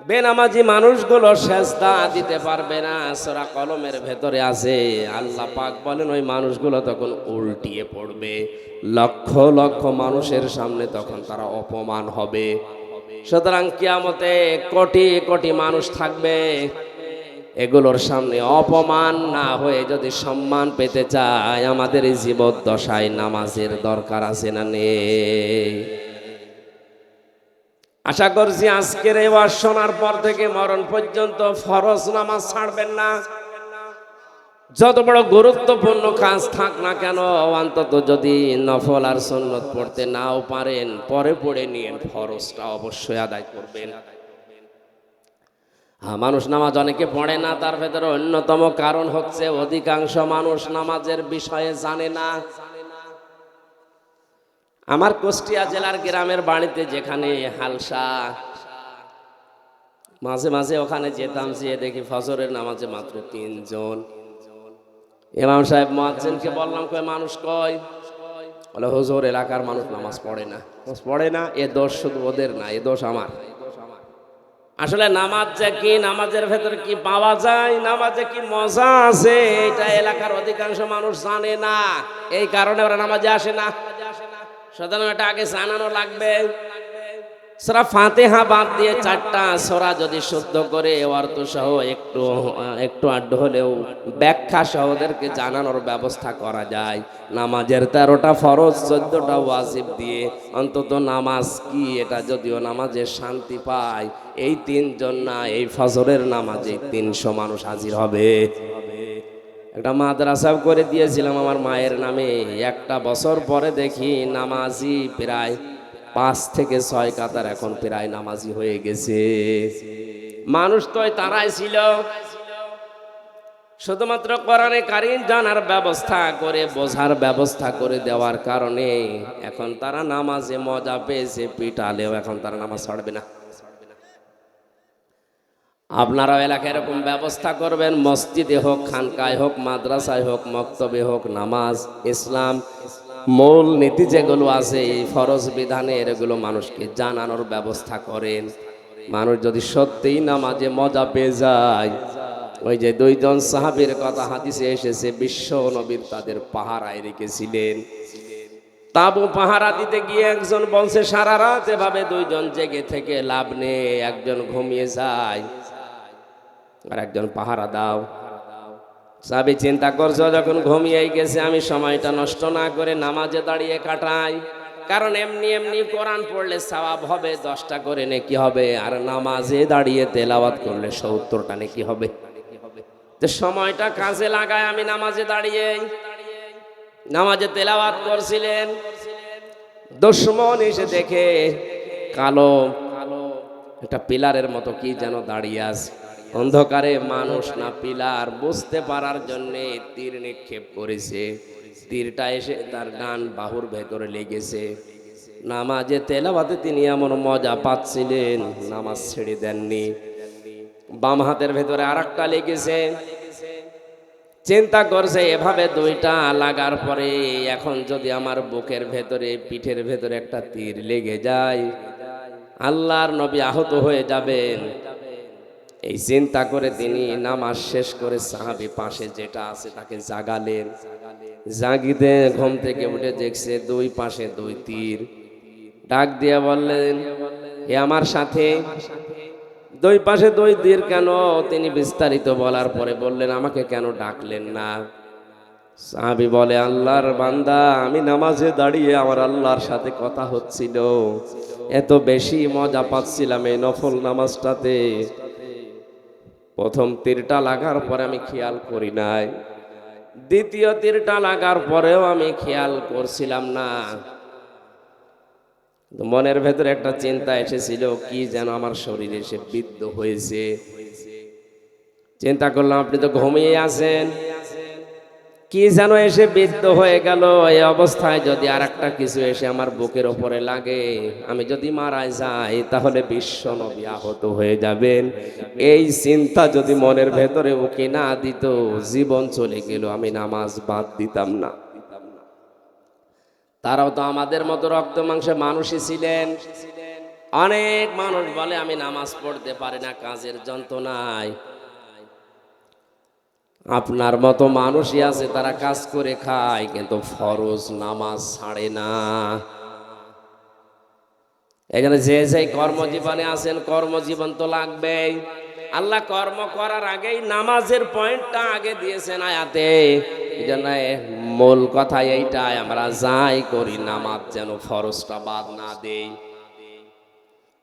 বেনামাজি মানুষগুলো সেজদা দিতে পারবে না, সূরা কলমের ভেতরে আছে। আল্লাহ পাক বলেন ওই মানুষগুলো তখন উল্টিয়ে পড়বে, লক্ষ লক্ষ মানুষের সামনে তখন তারা অপমান হবে। সুতরাং কিয়ামতে কোটি কোটি মানুষ থাকবে, এগুলোর সামনে অপমান না হয়ে যদি সম্মান পেতে চায়, আমাদের এই জীবদ্দশায় নামাজের দরকার আছে না নেই? আশা করছি আজকের এই ওয়াজ শোনার পর থেকে মরণ পর্যন্ত ফরজ নামাজ ছাড়বেন না। যত বড় গুরুত্বপূর্ণ কাজ থাক না কেন, অন্তত যদি নফল আর সুন্নত পড়তে নাও পারেন, পরে পড়ে নিয়ে ফরজটা অবশ্যই আদায় করবেন। মানুষ নামাজ অনেকে পড়ে না, তার ভেতরে অন্যতম কারণ হচ্ছে অধিকাংশ মানুষ নামাজের বিষয়ে জানে না। আমার কুষ্টিয়া জেলার গ্রামের বাড়িতে যেখানে হালসা, মাঝে মাঝে ওখানে যেতাম, যেয়ে দেখি ফজরের নামাজে মাত্র 3 জন। ইমাম সাহেব মুয়াজ্জিনকে বললাম, কয় মানুষ কয়? বলে হুজুর এলাকার মানুষ নামাজ পড়ে না। পড়ে না, এ দোষ শুধু ওদের না, এ দোষ আমার। আসলে নামাজ যে কি, নামাজের ভেতরে কি পাওয়া যায়, নামাজে কি মজা আছে, এটা এলাকার অধিকাংশ মানুষ জানে না। এই কারণে ওরা নামাজে আসে না। সুতরাং এটা আগে জানানো লাগবে। সূরা ফাতিহা বাদ দিয়ে 4টা সূরা যদি শুদ্ধ করে অর্থ সহ একটু আড্ড হলেও ব্যাখ্যা সহ ওদেরকে জানানোর ব্যবস্থা করা যায়, নামাজের 13টা ফরজ 14টা ওয়াজিব দিয়ে অন্তত নামাজ কি এটা যদিও নামাজে শান্তি পায়, এই 3 জন না, এই ফজরের নামাজে 300 মানুষ হাজির হবে। একটা মাদ্রাসাও করে দিয়েছিলাম আমার মায়ের নামে। 1টা বছর পরে দেখি নামাজি প্রায় 5 থেকে 6 কাতার এখন প্রায় নামাজি হয়ে গেছে। মানুষ তো তারাই ছিল, শুধুমাত্র কোরআনে কারীম জানার ব্যবস্থা করে, বোঝার ব্যবস্থা করে দেওয়ার কারণে এখন তারা নামাজে মজা পেয়েছে, পিটালেও এখন তারা নামাজ ছাড়বে না। আপনারাও এলাকায় এরকম ব্যবস্থা করবেন, মসজিদে হোক, খানকায় হোক, মাদ্রাসায় হোক, মক্তবে হোক, নামাজ ইসলাম মূল নীতি যেগুলো আছে এই ফরজ বিধানের, এগুলো মানুষকে জানানোর ব্যবস্থা করেন। মানুষ যদি সত্যিই নামাজে মজা পেয়ে যায়, ওই যে 2 জন সাহাবীর কথা হাদিসে এসেছে, বিশ্ব নবীর তাদের পাহারায় রেখেছিলেন। তাবু পাহারা দিতে গিয়ে একজন বলছে সারা রাত এভাবে 2 জন জেগে থেকে লাভ নেই, একজন ঘুমিয়ে যায় আর একজন পাহারা দাও। সাহাবী চিন্তা করছো, যখন ঘুমিয়ে গেছে আমি সময়টা নষ্ট না করে নামাজে দাঁড়িয়ে কাটাই, কারণ এমনি এমনি কোরআন পড়লে সওয়াব হবে 10টা করে নেকি হবে, আর নামাজে দাঁড়িয়ে তেলাওয়াত করলে 70টা নেকি হবে। তো সময়টা কাজে লাগায় আমি নামাজে দাঁড়িয়ে নামাজে তেলাওয়াত করছিলেন। দুশমন এসে দেখে কালো একটা পিলারের মতো কি যেন দাঁড়িয়ে আছে, অন্ধকারে মানুষ না পিলার বুঝতে পারার জন্য তীর নিক্ষেপ করেছে। তীরটা এসে তার ডান বাহুর ভেতরে লেগেছে। নামাজে তেলাওয়াতে তিনি এমন মজা পাচ্ছিলেন, নামাজ ছেড়ে দেননি। বাম হাতের ভেতরে আরেকটা লেগেছে। চিন্তা করছে এভাবে 2টা লাগার পরে এখন যদি আমার বুকের ভেতরে, পিঠের ভেতরে একটা তীর লেগে যায়, আল্লাহর নবী আহত হয়ে যাবেন। এই চিন্তা করে তিনি নামাজ শেষ করে সাহাবী পাশে যেটা আছে তাকে জাগালেন। জাগিতে ঘুম থেকে উঠে দেখছে 2 পাশে 2 তীর। ডাক দিয়ে বললেন, হে আমার সাথে, 2 পাশে 2 তীর কেন? তিনি বিস্তারিত বলার পরে বললেন, আমাকে কেন ডাকলেন না? সাহাবী বলে, আল্লাহর বান্দা, আমি নামাজে দাঁড়িয়ে আমার আল্লাহর সাথে কথা হচ্ছিল, এত বেশি মজা পাচ্ছিলাম এই নফল নামাজটাতে, প্রথম তীরটা লাগার পরে আমি খেয়াল করি নাই, দ্বিতীয় তীরটা লাগার পরেও আমি খেয়াল করছিলাম না। মনের ভেতরে একটা চিন্তা এসেছিল, কি যেন আমার শরীরে এসে বিদ্ধ হয়েছে। চিন্তা করলাম আপনি তো ঘুমিয়ে আছেন, কি যেন এসে বিদ্ধ হয়ে গেল। এই অবস্থায় যদি আর একটা কিছু এসে আমার বুকের ওপরে লাগে, আমি যদি মারা যাই, তাহলে বিশ্ব নবী আহত হয়ে যাবেন। এই চিন্তা যদি মনের ভেতরে উকি না দিত, জীবন চলে গেল, আমি নামাজ বাদ দিতাম না। তারাও তো আমাদের মতো রক্ত মাংসে মানুষই ছিলেন। অনেক মানুষ বলে আমি নামাজ পড়তে পারি না কাজের যন্ত্রণায়। আপনার মতো মানুষই আছে তারা কাজ করে খায় কিন্তু ফরজ নামাজ ছাড়ে না। এখানে যে যে কর্মজীবনে আছেন কর্মজীবন তো লাগবেই। আল্লাহ কর্ম করার আগেই নামাজের পয়েন্টটা আগে দিয়েছেন আয়াতে। এই জন্য মূল কথা এইটাই, আমরা যাই করি নামাজ যেন ফরজটা বাদ না দেই।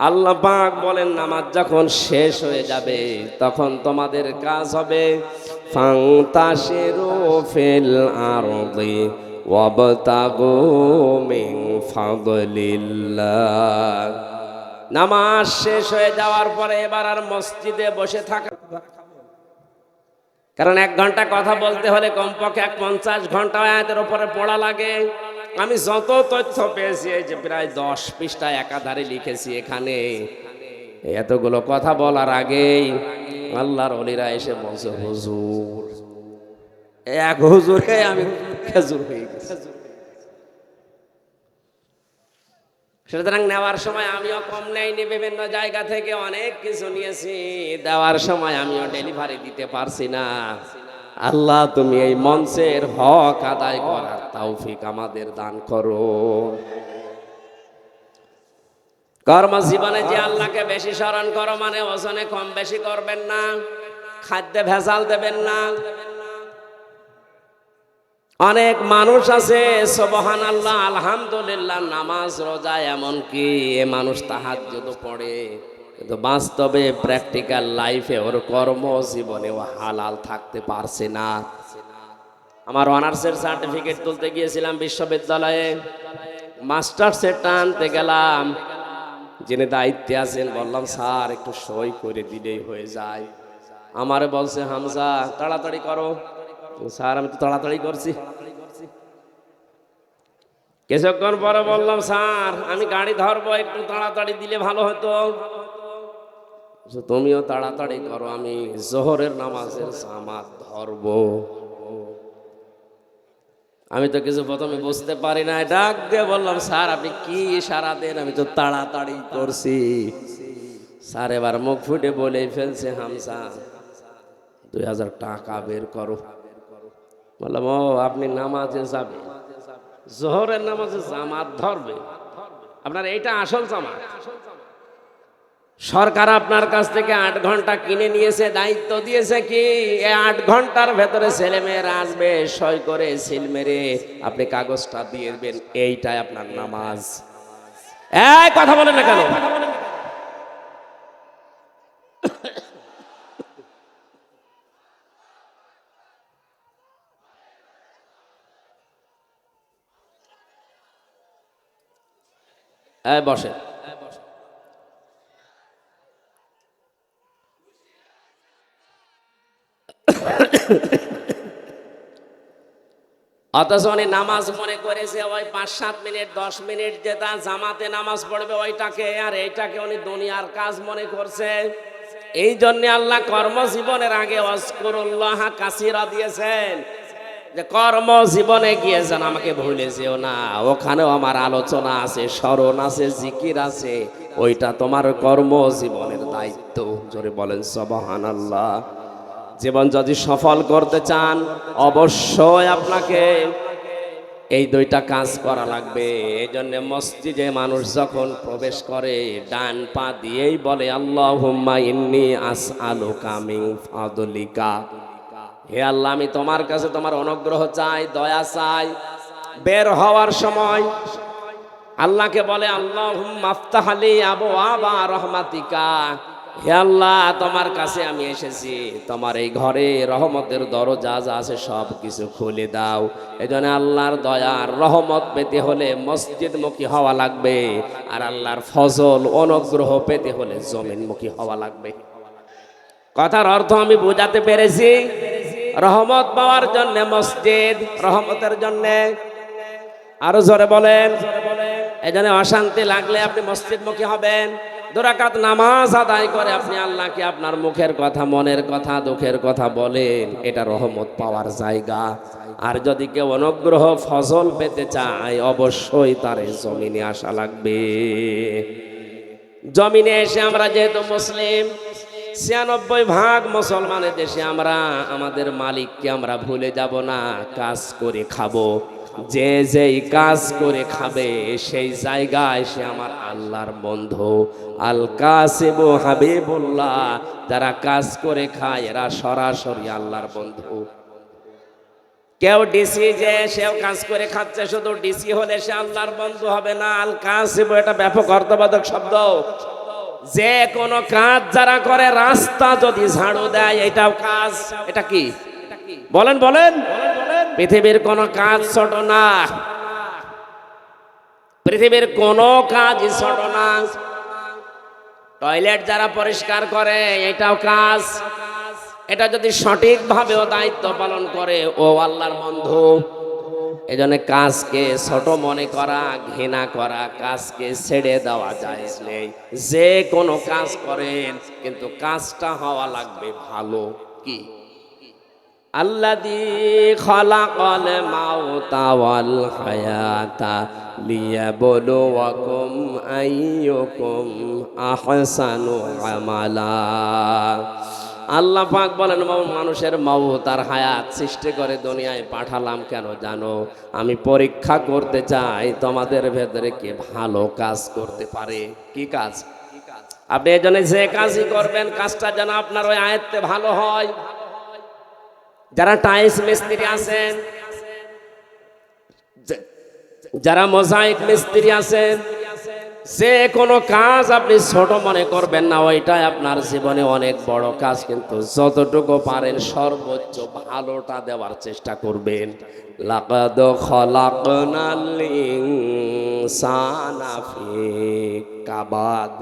আল্লাহ পাক বলেন নামাজ যখন শেষ হয়ে যাবে তখন তোমাদের কাজ হবে ফান্তাশিরু ফিল আরদি ওয়াবতাগু মিন ফাদলিল্লাহ। নামাজ শেষ হয়ে যাওয়ার পরে এবার আর মসজিদে বসে থাকা, কারণ 1 ঘন্টা কথা বলতে হলে কমপক্ষে 50 ঘন্টা আয়াতের উপরে পড়া লাগে। আমি যত তথ্য পেয়েছি এই যে প্রায় 10 পৃষ্ঠা একাধারে লিখেছি, এখানে এতগুলো কথা বলার আগেই আল্লাহর ওলিরা এসে বলছে হুজুর, এক হুজুরে আমি খেজুর হয়ে গেছি। সুতরাং নেওয়ার সময় আমিও কম নেইনি, বিভিন্ন জায়গা থেকে অনেক কিছু নিয়েছি, দেওয়ার সময় আমিও ডেলিভারি দিতে পারছি না। আল্লাহ তুমি এই মঞ্চের হক আদায় করার তৌফিক আমাদের দান করো। কর্মজীবনে যে আল্লাহকে বেশি স্মরণ করো মানে ওজনে কম বেশি করবেন না, খাদ্যে ভেজাল দেবেন না। অনেক মানুষ আছে সুবহানাল্লাহ আলহামদুলিল্লাহ নামাজ রোজা এমনকি এ মানুষ তাহাজ্জুদ পড়ে, কিন্তু বাস্তবে প্র্যাকটিক্যাল লাইফে ওর কর্মজীবনে ও হালাল থাকতে পারছে না। আমার অনার্সের সার্টিফিকেট তুলতে গিয়েছিলাম বিশ্ববিদ্যালয়ে, মাস্টার্সের টানতে গেলাম, যিনি দায়িত্বে আছেন বললাম স্যার একটু সই করে দিলেই হয়ে যায়। আমারে বলছে হামজা তাড়াতাড়ি করো। স্যার আমি তো তাড়াতাড়ি করছি। কিছুক্ষণ পরে বললাম স্যার আমি গাড়ি ধরবো, একটু তাড়াতাড়ি দিলে ভালো হতো। তুমিও তাড়াতাড়ি করো, আমি জোহরের নামাজের জামাত ধরবো। আমি তো কিছু প্রথমে বুঝতে পারি না, ডাক দিয়ে বললাম স্যার আপনি কি ইশারা দেন, আমি তো তাড়াতাড়ি করছি। স্যার এবার মুখ ফুটে বলে ফেলছে হামজা 2000 টাকা বের করো। বললাম ও আপনি নামাজে যাবে, জোহরের নামাজে জামাত ধরবে, আপনার এইটা আসল জামাত। সরকার আপনার কাছ থেকে 8 ঘন্টা কিনে নিয়েছে, দায়িত্ব দিয়েছে কি এই 8 ঘন্টার ভেতরে ছেলে মেয়েরা আসবে, সই করে সিল মেরে আপনি কাগজটা দিয়ে দেবেন, এইটাই আপনার নামাজ। এই কথা বলেন না কেন? বসে অথচ উনি নামাজ মনে করেছে ওই 5-7 মিনিট 10 মিনিট যেটা জামাতে নামাজ পড়বে ওইটাকে, আর এইটাকে উনি দুনিয়ার কাজ মনে করছে। এই জন্য আল্লাহ কর্মজীবনের আগে ওয়াজকুরুল্লাহ কাসীরা দিয়েছেন, যে কর্মজীবনে গিয়ে যেন আমাকে ভুলে যেও না, ওখানেও আমার আলোচনা আছে, স্মরণ আছে, জিকির আছে, ওইটা তোমার কর্মজীবনের দায়িত্ব। জোরে বলেন সুবহানাল্লাহ। জীবন যদি সফল করতে চান অবশ্যই আপনাকে এই 2টা কাজ করা লাগবে। এই জন্য মসজিদে মানুষ যখন প্রবেশ করে ডান পা দিয়েই বলে আল্লাহুম্মা ইন্নী আসআলুকা মিন ফাদলিকা, হে আল্লাহ আমি তোমার কাছে তোমার অনুগ্রহ চাই, দয়া চাই। বের হওয়ার সময় আল্লাহকে বলে আল্লাহুম্মা আফতাহলি আবওয়াবা রাহমাতিকা, হে আল্লাহ তোমার কাছে আমি এসেছি, তোমার এই ঘরে রহমতের দরজা যা আছে সব কিছু খুলে দাও। এজন্য আল্লাহর দয়ার রহমত পেতে হলে মসজিদমুখী হওয়া লাগবে, আর আল্লাহর ফজল অনুগ্রহ পেতে হলে জমিনমুখী হওয়া লাগবে। কথার অর্থ আমি বোঝাতে পেরেছি? রহমত পাওয়ার জন্য মসজিদ, রহমতের জন্য আরো জোরে বলেন। এজন্য অশান্তি লাগলে আপনি মসজিদমুখী হবেন। 2 রাকাত নামাজ আদায় করে আপনি আল্লাহকে আপনার মুখের কথা, মনের কথা, দুঃখের কথা বলেন, এটা রহমত পাওয়ার জায়গা। আর যদি কেউ অনুগ্রহ ফজল পেতে চায় অবশ্যই তার জমিনে আসা লাগবে। জমিনে এসে আমরা যেহেতু মুসলিম, 96% মুসলমানের দেশে আমরা আমাদের মালিককে আমরা ভুলে যাব না, কাজ করে খাবো। যে যেই কাজ করে খাবে সেই জায়গায় সে আমার আল্লাহর বন্ধু। আল কাসিবু হাবিবুল্লাহ, যারা কাজ করে খায় এরা সরাসরি আল্লাহর বন্ধু। কেউ ডিসি যে সেও কাজ করে খাচ্ছে, শুধু ডিসি হলে সে আল্লাহর বন্ধু হবে না। আল কাসিবু এটা ব্যাপক অর্থবোধক শব্দ। যে কোনো কাজ যারা করে, রাস্তা যদি ঝাড়ু দেয় এটাও কাজ। এটা কি বলেন বলেন? পৃথিবীর কোনো কাজ ছোট না, পৃথিবীর কোনো কাজ ছোট না। টয়লেট যারা পরিষ্কার করে এটাও কাজ। এটা যদি সঠিকভাবেও দায়িত্ব পালন করে ও আল্লাহর বন্ধু। এজন্য কাজকে ছোট মনে করা, ঘৃণা করা, কাজকে ছেড়ে দেওয়া যায় নেই। যে কোনো কাজ করেন কিন্তু কাজটা হওয়া লাগবে ভালো। কি? আল্লাযী খালাকাল মাউতা ওয়াল হায়াতা লিয়াবলুয়াকুম আইয়ুকুম আহসানু আমালা। আল্লাহ পাক বলেন, মানুষের মওত আর হায়াত সৃষ্টি করে দুনিয়ায় পাঠালাম কেন জানো? আমি পরীক্ষা করতে চাই তোমাদের ভেতরে কে ভালো কাজ করতে পারে। কি কাজ? আপনি এই জন্য যে কাজই করবেন কাজটা যেন আপনার ওই আয়ত্তে ভালো হয়। যারা টাইলস মিস্ত্রি আছেন, যারা মোজাইক মিস্ত্রি আছেন, যে কোনো কাজ আপনি ছোট মনে করবেন না, ওইটাই আপনার জীবনে অনেক বড় কাজ। কিন্তু যতটুকু পারেন সর্বোচ্চ ভালোটা দেওয়ার চেষ্টা করবেন। লাকাদ খলাকনাল ইনসানা ফি কাবাদ।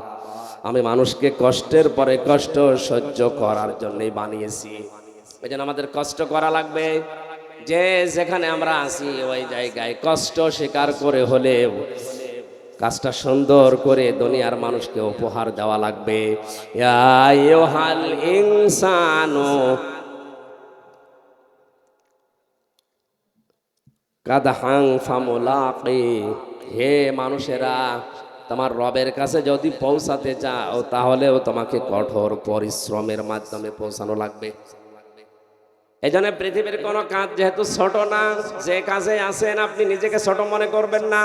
আমি মানুষকে কষ্টের পরে কষ্ট সহ্য করার জন্যই বানিয়েছি। এই জন্য আমাদের কষ্ট করা লাগবে। যে যেখানে আমরা আছি ওই জায়গায় কষ্ট স্বীকার করে হলেও কাজটা সুন্দর করে দুনিয়ার মানুষকে উপহার দেওয়া লাগবে। ইয়া আইয়ুহাল ইনসানু কাদহাং ফামুলাকি। হে মানুষেরা, তোমার রবের কাছে যদি পৌঁছাতে চাও তাহলেও তোমাকে কঠোর পরিশ্রমের মাধ্যমে পৌঁছানো লাগবে। এই জন্য পৃথিবীর কোনো কাজ যেহেতু ছোট না, যে কাজে আছেন আপনি নিজেকে ছোট মনে করবেন না।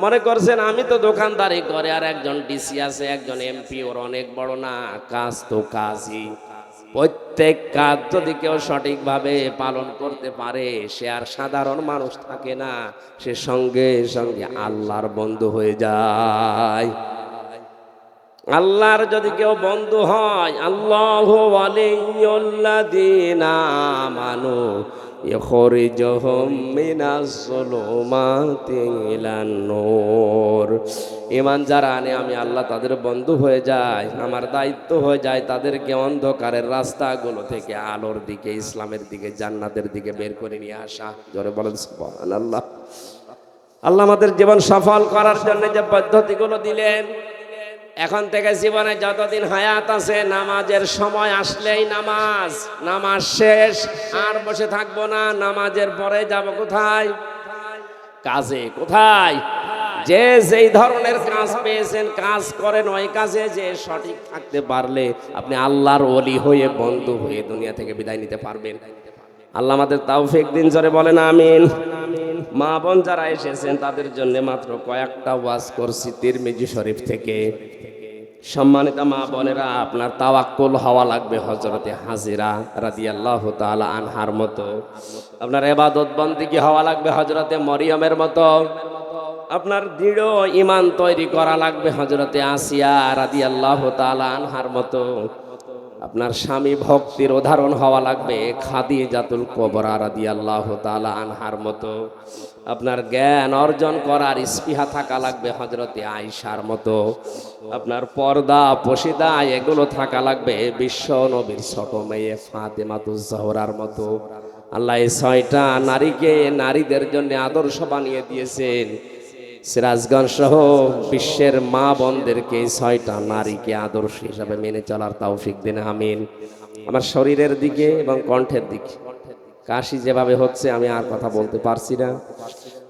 মনে করছেন আমি তো দোকানদারি করে, আর একজন ডিসি আছে, একজন এমপি, ওর অনেক বড় না। কাজ তো কাজই। প্রত্যেক কাজ যদি কেউ সঠিকভাবে পালন করতে পারে সে আর সাধারণ মানুষ থাকে না, সে সঙ্গে সঙ্গে আল্লাহর বন্ধু হয়ে যায়। আল্লাহর যদি কেউ বন্ধু হয়, আল্লাহু ওয়ালিয়ুল্লাযীনা আমানু ইখরিজুহুম মিনাজ যুলুমাতি ইলান নূর। ঈমান যারা আনে আমি আল্লাহ তাদের বন্ধু হয়ে যায়। আমার দায়িত্ব হয়ে যায় তাদেরকে অন্ধকারের রাস্তাগুলো থেকে আলোর দিকে, ইসলামের দিকে, জান্নাতের দিকে বের করে নিয়ে আসা। জোরে বলেন সুবহানাল্লাহ। আল্লাহ আমাদের জীবন সফল করার জন্য যে পদ্ধতিগুলো দিলেন, এখন থেকে জীবনে যতদিন হায়াত আছে নামাজের সময় আসলেই নামাজ, নামাজ শেষ আর বসে থাকবো না। নামাজের পরে যাব কোথায়? কাজে। কোথায়? যে যেই ধরনের কাজ পেয়েছেন কাজ করেন। ওই কাজে যে সঠিক থাকতে পারলে আপনি আল্লাহর ওলি হয়ে, বন্ধু হয়ে দুনিয়া থেকে বিদায় নিতে পারবেন। আল্লাহ আমাদের তৌফিক দিন। জোরে বলেন আমিন। মা বোন যারা এসেছেন তাদের জন্য মাত্র কয়েকটা ওয়াজ করছি তিরমিজি শরীফ থেকে। সম্মানিত মা বোনেরা, আপনার তাওয়াক্কুল হওয়া লাগবে হযরতে হাজিরা রাদিয়াল্লাহু তাআলা আনহার মতো। আপনার ইবাদত বন্দেগী হওয়া লাগবে হযরতে মরিয়মের মতো। আপনার দৃঢ় ঈমান তৈরি করা লাগবে হযরতে আসিয়া রাদিয়াল্লাহু তাআলা আনহার মতো। আপনার স্বামী ভক্তির উদাহরণ হওয়া লাগবে খাদিজাতুল কুবরা রাদিয়াল্লাহু তাআলা আনহার মতো। আপনার জ্ঞান অর্জন করার স্পৃহা থাকা লাগবে হযরতে আয়েশার মতো। আপনার পর্দা পশিদা এগুলো থাকা লাগবে বিশ্ব নবীর ছোট মেয়ে ফাতেমাতুজ জোহরার মতো। আল্লাহ এই 6টা নারীকে নারীদের জন্য আদর্শ বানিয়ে দিয়েছেন। সিরাজগঞ্জ সহ বিশ্বের মা বোনদেরকে 6টা নারীকে আদর্শ হিসাবে মেনে চলার তৌফিক দিন আমিন। আমার শরীরের দিকে এবং কণ্ঠের দিকে কাশি যেভাবে হচ্ছে আমি আর কথা বলতে পারছি না।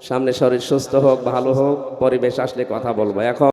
সামনে শরীর সুস্থ হোক, ভালো হোক, পরিবেশ আসলে কথা বলবো। এখন